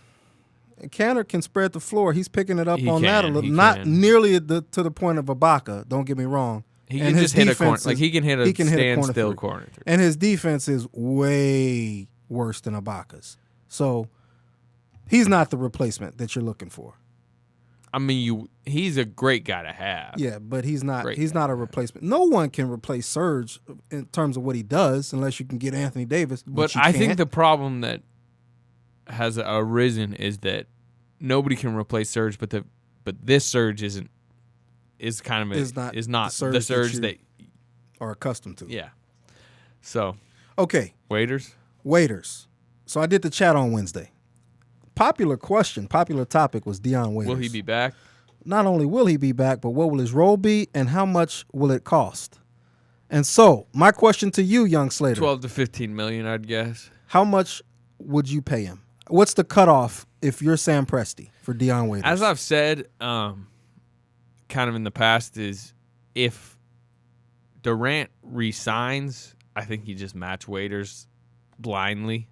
Cantor can spread the floor. He's picking it up He on that a can, little. he Not can. nearly to the point of Ibaka. Don't get me wrong. He And can his just hit a corner. defense Like is- he can hit a he can hit a corner standstill three. corner three. And his defense is way worse than Ibaka's. So he's not the replacement that you're looking for. I mean, he's a great guy to have. Yeah, but he's not. Great He's guy. not a replacement. No one can replace Serge in terms of what he does, unless you can get Anthony Davis. But which you I think can't. the problem that has arisen is that nobody can replace Surge, but this Surge is kind of Is not the the Surge Surge that that are accustomed to. yeah. So Okay, waiters, Waiters. So I did the chat on Wednesday. Popular topic was Dion Waiters. will he be back? Not only will he be back, but what will his role be and how much will it cost? And so, my question to you, young Slater, 12 to 15 million, I'd guess. how much would you pay him? What's the cutoff if you're Sam Presti for Dion Waiters? As I've said, kind of in the past, is if Durant resigns, I think you just match Waiters blindly.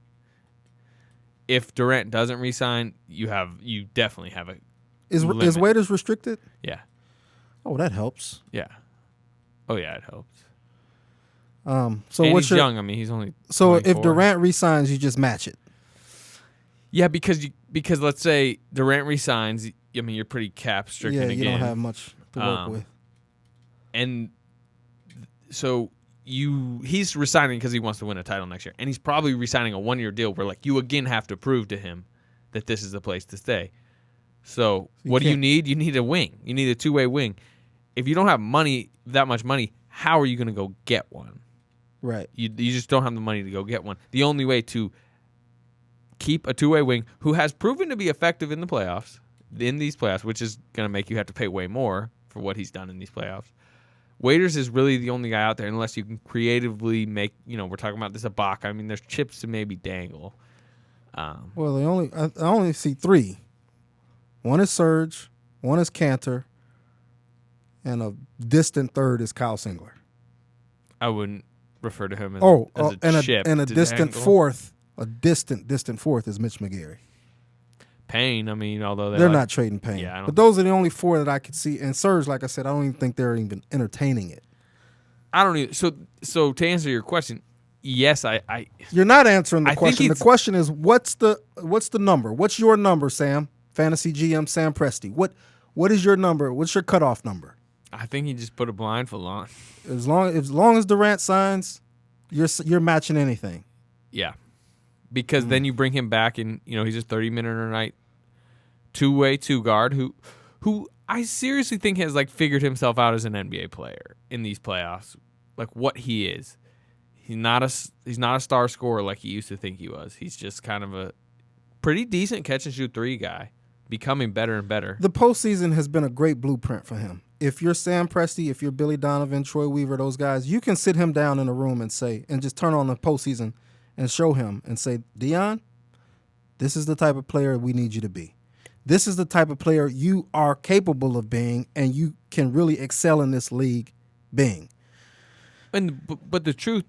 If Durant doesn't resign, you definitely have a Is limit. Waiters restricted? Yeah. Oh, that helps. Yeah. Oh yeah, it helps. So And what's he's your young. I mean, he's only so if 24. Durant resigns, you just match it. Yeah, because let's say Durant resigns, I mean, you're pretty cap stricken Yeah, again. you don't have much to work with. And so he's resigning because he wants to win a title next year, and he's probably resigning a 1-year deal where like you again have to prove to him that this is the place to stay. So what do you can't- need? You need a wing. You need a two-way wing. If you don't have that much money, how are you going to go get one? Right. You just don't have the money to go get one. The only way to keep a two-way wing who has proven to be effective in these playoffs, which is going to make you have to pay way more for what he's done in these playoffs. Waiters is really the only guy out there, unless you can creatively make, we're talking about this Ibaka. I mean, there's chips to maybe dangle. Well, I only see 3. One is Serge, one is Cantor, and a distant third is Kyle Singler. I wouldn't refer to him as, and a chip. a to distant dangle. fourth. A distant fourth is Mitch McGary. Payne, I mean, although They're not trading Payne. Yeah, I don't but those are the only 4 that I could see. And Serge, like I said, I don't even think they're even entertaining it. I don't even. So to answer your question, yes, I You're not answering the I think question. The it's- question is, what's the number? What's your number, Sam? Fantasy GM Sam Presti. What is your number? What's your cutoff number? think he just put a blindfold on. As long as Durant signs, you're matching anything. Yeah. Because then you bring him back and, he's a 30-minute a night two-way two-guard who I seriously think has, like, figured himself out as an NBA player in these playoffs, like what he is. He's not a star scorer like he used to think he was. He's just kind of a pretty decent catch-and-shoot 3 guy, becoming better and better. The postseason has been a great blueprint for him. If you're Sam Presti, if you're Billy Donovan, Troy Weaver, those guys, you can sit him down in a room and just turn on the postseason and show him and say, Dion, this is the type of player we need you to be. This is the type of player you are capable of being, and you can really excel in this league being. But the truth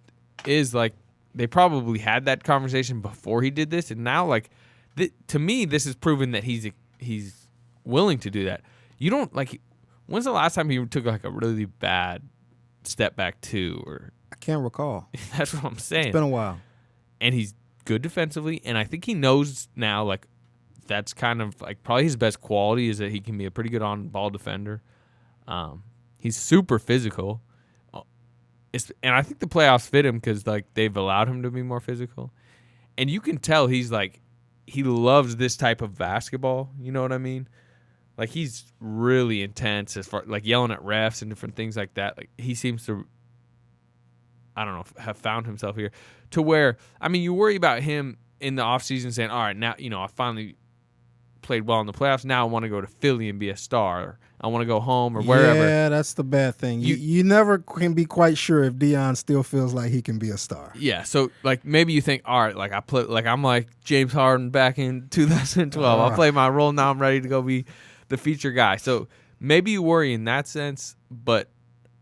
is, like, they probably had that conversation before he did this, and now, like, to me, this is proven that he's willing to do that. You don't, like, when's the last time he took, like, a really bad step back two? Or I can't recall. that's what I'm saying. It's been a while. And he's good defensively, and I think he knows now, like, that's kind of, like, probably his best quality is that he can be a pretty good on-ball defender. He's super physical. And I think the playoffs fit him because, like, they've allowed him to be more physical. And you can tell he's, like, he loves this type of basketball. You know what I mean? Like, he's really intense as far, like, yelling at refs and different things like that. Like, he seems to, I don't know, have found himself here to where, I mean, you worry about him in the offseason saying, all right, now, I finally played well in the playoffs. Now I want to go to Philly and be a star. I want to go home or wherever. Yeah, that's the bad thing. You never can be quite sure if Dion still feels like he can be a star. Yeah, so like maybe you think, all right, like I'm like James Harden back in 2012. I'll play my role now. I'm ready to go be the feature guy. So maybe you worry in that sense, but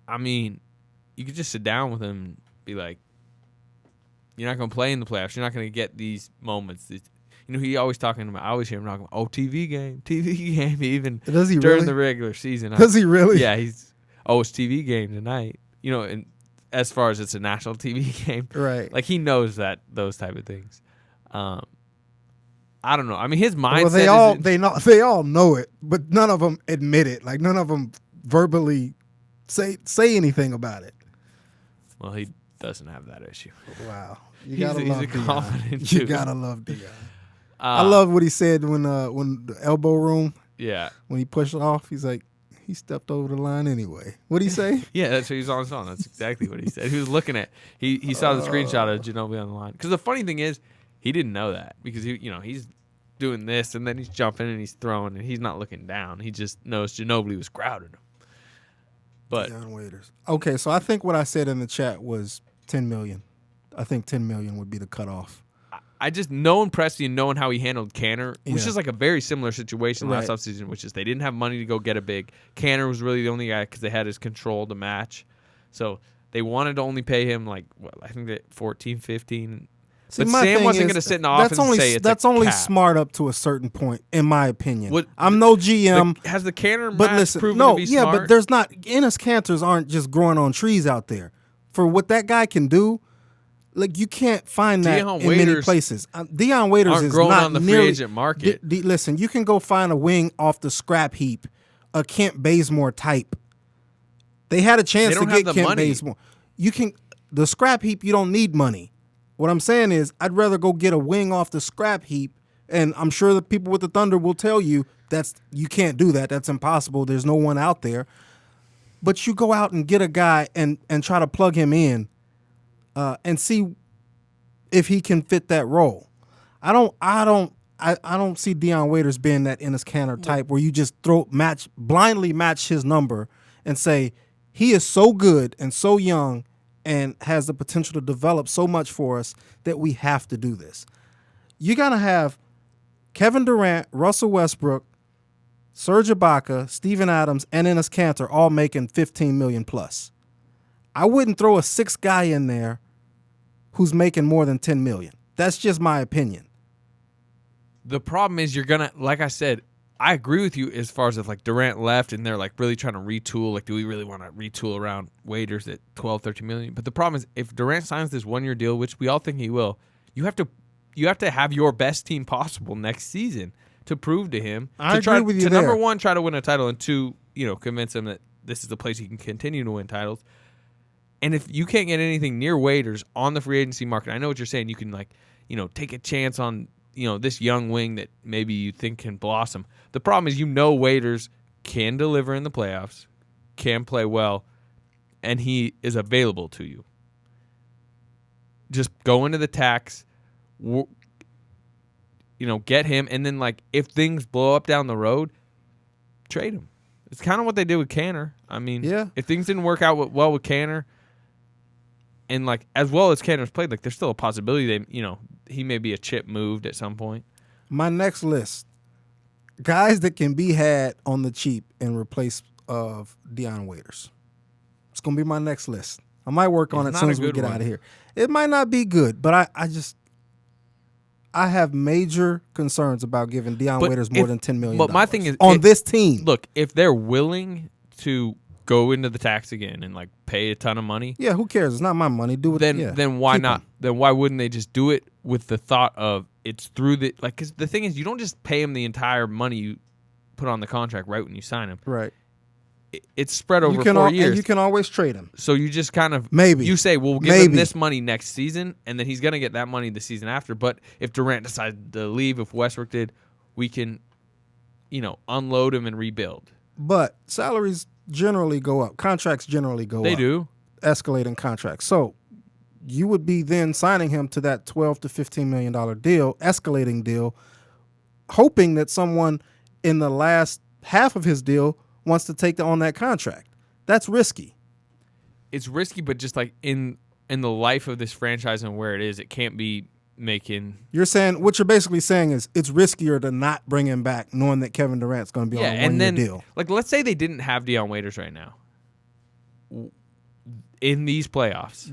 I mean, you could just sit down with him and be like, you're not going to play in the playoffs. You're not going to get these moments. He always talking about. I always hear him talking about, TV game. Even Does he during really? the regular season. Does he really? Yeah, it's TV game tonight. And as far as it's a national TV game, Right? Like he knows those type of things. I don't know. I mean, his mindset. Well, they all know it, but none of them admit it. Like none of them verbally say anything about it. Well, he doesn't have that issue. Wow, He's a confident dude. You gotta love Dion. I love what he said when the elbow room. Yeah. When he pushed off, he's like, he stepped over the line anyway. What'd he say? Yeah, that's what he was on his phone. That's exactly what he said. He was looking at. He saw the screenshot of Ginobili on the line. Because the funny thing is, he didn't know that because he's doing this and then he's jumping and he's throwing and he's not looking down. He just knows Ginobili was crowding him. But Dion Waiters. Okay, so I think what I said in the chat was $10 million. I think $10 million would be the cutoff. I just knowing Presti and knowing how he handled Canner, which Yeah. is like a very similar situation last Right. offseason, which is they didn't have money to go get a big. Canner was really the only guy because they had his control to match. So they wanted to only pay him I think that 14, 15. See, but my Sam thing wasn't is, going to sit in the office and say it's that's a only cap. smart up to a certain point, in my opinion. What- I'm no GM. Has the Canner But match listen, proven no, to be yeah, smart? but there's not. Ennis Cantors aren't just growing on trees out there. For what that guy can do, like you can't find that Dion in many Waiters places. Dion Waiters aren't is growing not on the free nearly, agent market. Listen, you can go find a wing off the scrap heap, a Kent Bazemore type. They had a chance They to don't have get the Kent money. Bazemore. You can the scrap heap. You don't need money. What I'm saying is, I'd rather go get a wing off the scrap heap, and I'm sure the people with the Thunder will tell you you can't do that. That's impossible. There's no one out there. But you go out and get a guy and try to plug him in, and see if he can fit that role. I don't see Dion Waiters being that Ennis Canner type where you just blindly match his number and say he is so good and so young and has the potential to develop so much for us that we have to do this. You got to have Kevin Durant, Russell Westbrook, Serge Ibaka, Steven Adams, and Ennis Cantor all making $15 million plus. I wouldn't throw a sixth guy in there who's making more than $10 million. That's just my opinion. The problem is you're gonna, like I said, I agree with you as far as if like Durant left and they're like really trying to retool. Like, do we really want to retool around Waiters at 12, 13 million? But the problem is if Durant signs this 1 year deal, which we all think he will, you have to have your best team possible next season to prove to him I agree with you to there. number one, try to win a title, and two, convince him that this is the place he can continue to win titles. And if you can't get anything near Waiters on the free agency market, I know what you're saying. You can take a chance on this young wing that maybe you think can blossom. The problem is Waiters can deliver in the playoffs, can play well, and he is available to you. Just go into the tax, get him, and then if things blow up down the road, trade him. It's kind of what they did with Canner. I mean, Yeah. if things didn't work out well with Canner, and as well as Canner's played, there's still a possibility he may be a chip moved at some point. My next list, guys that can be had on the cheap in replace of Dion Waiters. It's going to be my next list. I might work on it as soon as we get out of here. It might not be good, but I have major concerns about giving Dion Waiters more than $10 million. But my thing is on this team. Look, if they're willing to go into the tax again and pay a ton of money, Yeah, who cares? It's not my money. Do it. then why not? Then why wouldn't they just do it with the thought of it's through the because the thing is you don't just pay him the entire money you put on the contract right when you sign him. Right. It's spread over 4 And years. you can always trade him. So you just kind of Maybe. say, well, we'll give him this money next season, and then he's going to get that money the season after. But if Durant decides to leave, if Westbrook did, we can, unload him and rebuild. But salaries generally go up. Contracts generally go up. They do. Escalating contracts. So you would be then signing him to that $12 to $15 million deal, escalating deal, hoping that someone in the last half of his deal wants to take on that contract. That's risky. It's risky, but just like in the life of this franchise and where it is, it can't be making. What you're basically saying is it's riskier to not bring him back, knowing that Kevin Durant's going to be on a one-year deal. Like, let's say they didn't have Dion Waiters right now in these playoffs.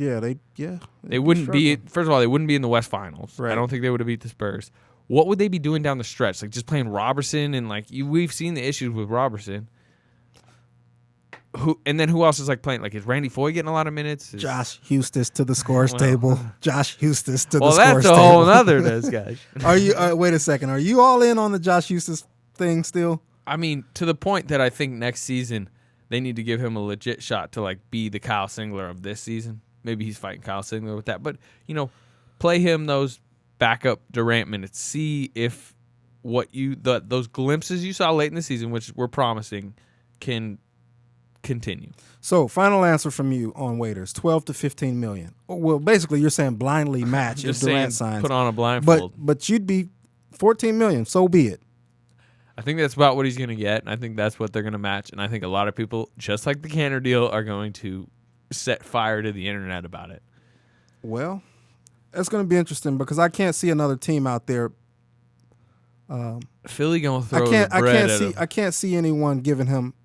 They wouldn't be. First of all, they wouldn't be in the West Finals. Right. I don't think they would have beat the Spurs. What would they be doing down the stretch? Like just playing Robertson and we've seen the issues with Robertson. Who else is like playing? Like is Randy Foye getting a lot of minutes? Josh Hustis to the scores table. Josh Hustis to the scores table. Well, that's a whole other discussion. Are you? Wait a second. Are you all in on the Josh Hustis thing still? I mean, to the point that I think next season they need to give him a legit shot to like be the Kyle Singler of this season. Maybe he's fighting Kyle Singler with that, but play him those backup Durant minutes. See if those glimpses you saw late in the season, which were promising, can continue. So, final answer from you on Waiters: 12 to 15 million. Well, basically, you're saying blindly match if Durant signs. Put on a blindfold. But you'd be 14 million. So be it. I think that's about what he's going to get, and I think that's what they're going to match. And I think a lot of people, just like the Cantor deal, are going to set fire to the internet about it. Well, that's going to be interesting because I can't see another team out there. Philly going to throw the bread at him. I can't see anyone giving him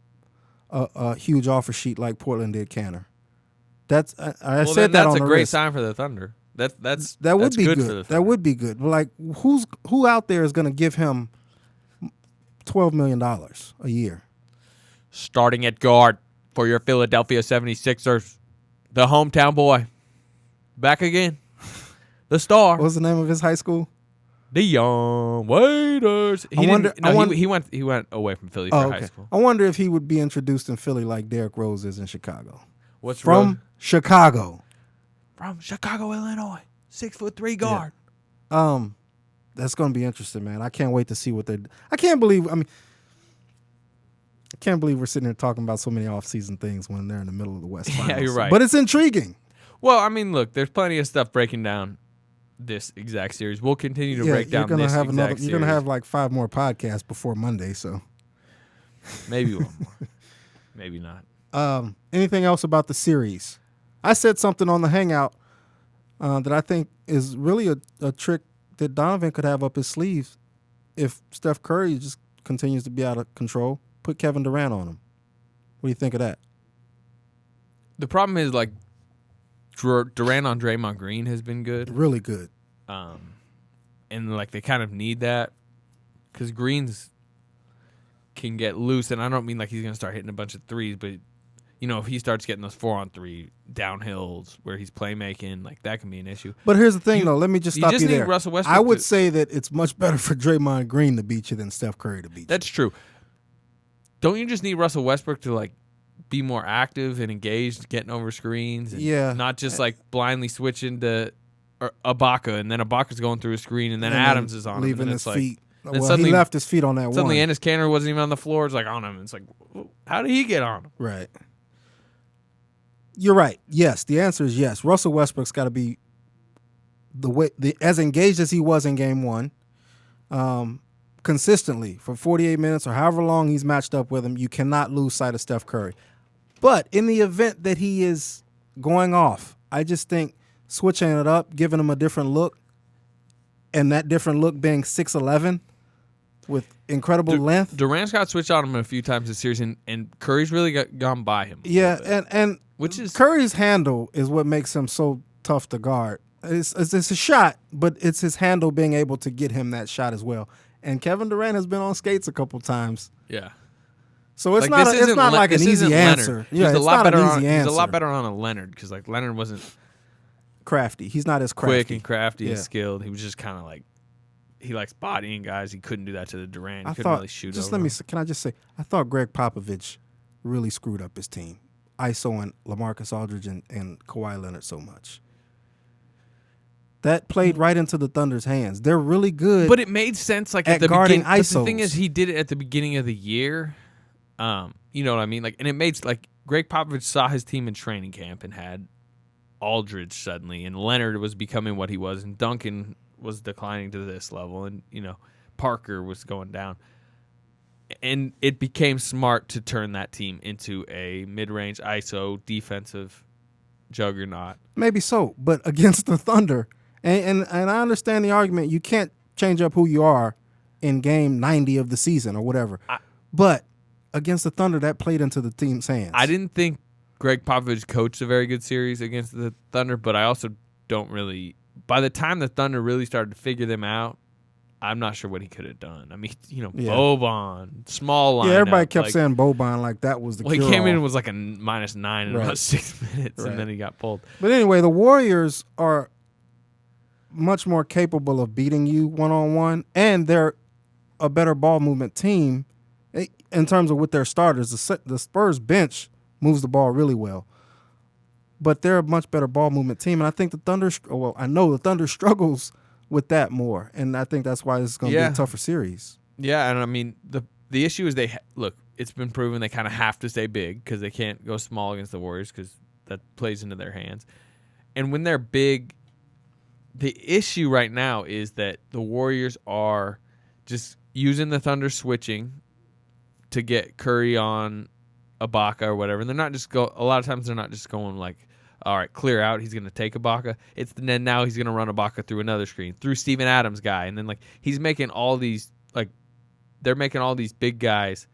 a huge offer sheet like Portland did Cantor. I said that on the That's a great list. sign for the Thunder. That would be good good. for the Thunder. That would be good. But like, who out there is going to give him $12 million a year? Starting at guard for your Philadelphia 76ers, the hometown boy, back again, the star. What was the name of his high school? Dion Waiters. He went away from Philly for high school. I wonder if he would be introduced in Philly like Derrick Rose is in Chicago. What's from Chicago? From Chicago, Illinois. 6'3" guard. Yeah. That's going to be interesting, man. I can't wait to see what they're. I can't believe we're sitting here talking about so many off-season things when they're in the middle of the West Finals. Yeah, you're right. But it's intriguing. Well, I mean, look, there's plenty of stuff breaking down this exact series. We'll continue to break down this exact series. You're going to have like 5 more podcasts before Monday, so. Maybe one more. Maybe not. Anything else about the series? I said something on the Hangout that I think is really a trick that Donovan could have up his sleeve if Steph Curry just continues to be out of control. Put Kevin Durant on him. What do you think of that? The problem is, like, Durant on Draymond Green has been good. Really good. And, like, they kind of need that because Green's can get loose, and I don't mean like he's going to start hitting a bunch of threes, but, if he starts getting those 4-on-3 downhills where he's playmaking, like, that can be an issue. But here's the thing, though. Let me just stop you there. Need Russell Westbrook I would say that it's much better for Draymond Green to beat you than Steph Curry to beat you. That's true. Don't you just need Russell Westbrook to, like, be more active and engaged, getting over screens, and not just like blindly switching to Ibaka, and then Ibaka's going through a screen, and then Adams is on leaving him, his feet. Well, he left his feet on that suddenly one. Enes Kanter wasn't even on the floor. It's like on him. It's like, how did he get on him? Right. You're right. Yes, the answer is yes. Russell Westbrook's got to be as engaged as he was in Game 1. Consistently for 48 minutes or however long he's matched up with him. You cannot lose sight of Steph Curry. But in the event that he is going off, I just think switching it up, giving him a different look, and that different look being 6'11" with incredible length. Durant's got switched on him a few times this series, and Curry's really gone by him. Yeah, and which is Curry's handle is what makes him so tough to guard. It's a shot, but it's his handle being able to get him that shot as well. And Kevin Durant has been on skates a couple times. Yeah. So it's not like an easy answer. Yeah, it's not an easy answer. He's a lot better on a Leonard because like Leonard wasn't crafty. He's not as crafty. Quick and crafty and skilled. He was just kind of like he likes bodying guys. He couldn't do that to the Durant. He couldn't really shoot over him. Can I just say I thought Greg Popovich really screwed up his team, ISOing LaMarcus Aldridge and Kawhi Leonard so much. That played right into the Thunder's hands. They're really good, but it made sense. Like at the guarding ISOs. The thing is, he did it at the beginning of the year. You know what I mean? Like, and it made like Greg Popovich saw his team in training camp and had Aldridge suddenly, and Leonard was becoming what he was, and Duncan was declining to this level, and Parker was going down. And it became smart to turn that team into a mid-range ISO defensive juggernaut. Maybe so, but against the Thunder, and I understand the argument. You can't change up who you are in game 90 of the season or whatever. But against the Thunder, that played into the team's hands. I didn't think Greg Popovich coached a very good series against the Thunder, but I also don't really. By the time the Thunder really started to figure them out, I'm not sure what he could have done. I mean, Boban, small lineup. Yeah, everybody kept saying Boban like that was the cure-all. He came in and was like a -9 in about 6 minutes, and then he got pulled. But anyway, the Warriors are much more capable of beating you one-on-one, and they're a better ball movement team in terms of with their starters. The Spurs bench moves the ball really well. But they're a much better ball movement team, and I think the Thunder struggles with that more, and I think that's why it's going to be a tougher series. Yeah, and I mean the issue is it's been proven they kind of have to stay big because they can't go small against the Warriors because that plays into their hands. And when they're big, the issue right now is that the Warriors are just using the Thunder switching to get Curry on Ibaka or whatever, and they're not just a lot of times they're not just going like, all right, clear out. He's going to take Ibaka. Then now he's going to run Ibaka through another screen, through Steven Adams' guy. And then, he's making all these, they're making all these big guys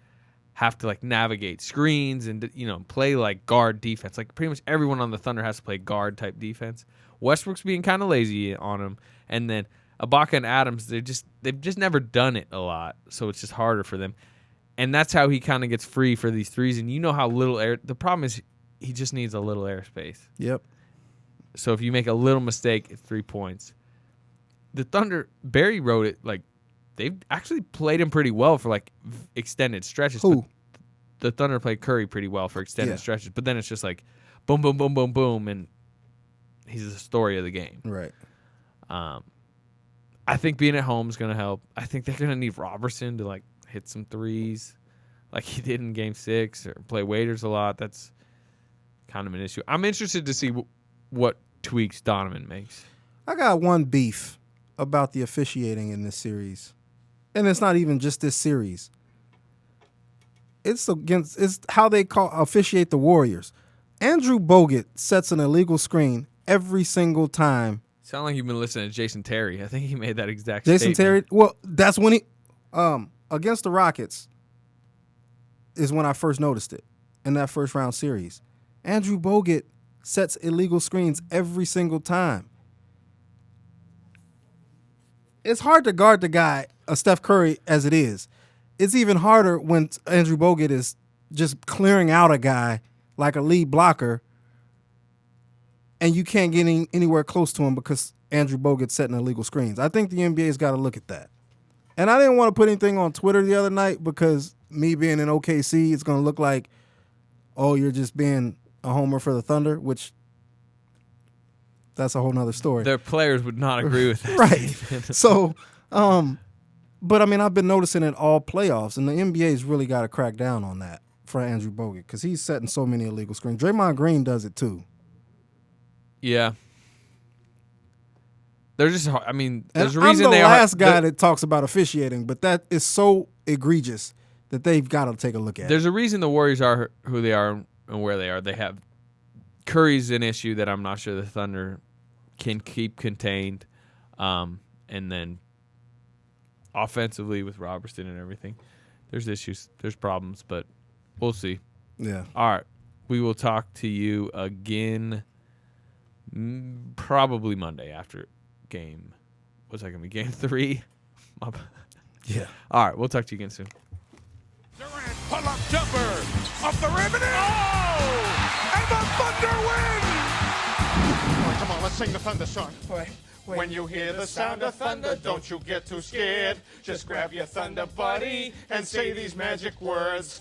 have to, navigate screens and, play, guard defense. Pretty much everyone on the Thunder has to play guard-type defense. Westbrook's being kind of lazy on him. And then Ibaka and Adams, they've just never done it a lot. So it's just harder for them. And that's how he kind of gets free for these threes. And you know how little air, the problem is, he just needs a little airspace. Yep. So if you make a little mistake, it's 3 points. The Thunder, Barry wrote it they've actually played him pretty well for extended stretches. Who? The Thunder played Curry pretty well for extended stretches, but then it's just boom, boom, boom, boom, boom, and he's the story of the game. Right. I think being at home is going to help. I think they're going to need Robertson to hit some threes like he did in Game 6 or play Waiters a lot. That's kind of an issue. I'm interested to see what tweaks Donovan makes. I got one beef about the officiating in this series, and it's not even just this series. It's how they officiate the Warriors. Andrew Bogut sets an illegal screen every single time. Sound like you've been listening to Jason Terry. I think he made that exact Jason statement. Terry. Well, that's when he against the Rockets is when I first noticed it in that first round series. Andrew Bogut sets illegal screens every single time. It's hard to guard the guy, Steph Curry, as it is. It's even harder when Andrew Bogut is just clearing out a guy like a lead blocker, and you can't get anywhere close to him because Andrew Bogut's setting illegal screens. I think the NBA's got to look at that. And I didn't want to put anything on Twitter the other night because me being in OKC, it's going to look like, oh, you're just being a homer for the Thunder, which that's a whole nother story. Their players would not agree with that. Right. So, but I mean, I've been noticing it all playoffs, and the NBA's really got to crack down on that for Andrew Bogut because he's setting so many illegal screens. Draymond Green does it too. Yeah. They're just, I mean, there's and a reason I'm the they last guy that talks about officiating, but that is so egregious that they've got to take a look at There's a reason the Warriors are who they are and where they are. They have Curry's an issue that I'm not sure the Thunder can keep contained. And then offensively with Robertson and everything, there's issues, there's problems, but we'll see. Yeah. All right. We will talk to you again probably Monday after game. What's that going to be? Game 3? Yeah. All right. We'll talk to you again soon. Durant pull-up jumper off the rim and and the Thunder win! All right, come on, let's sing the Thunder song. When you hear the sound of thunder, don't you get too scared. Just grab your Thunder Buddy and say these magic words.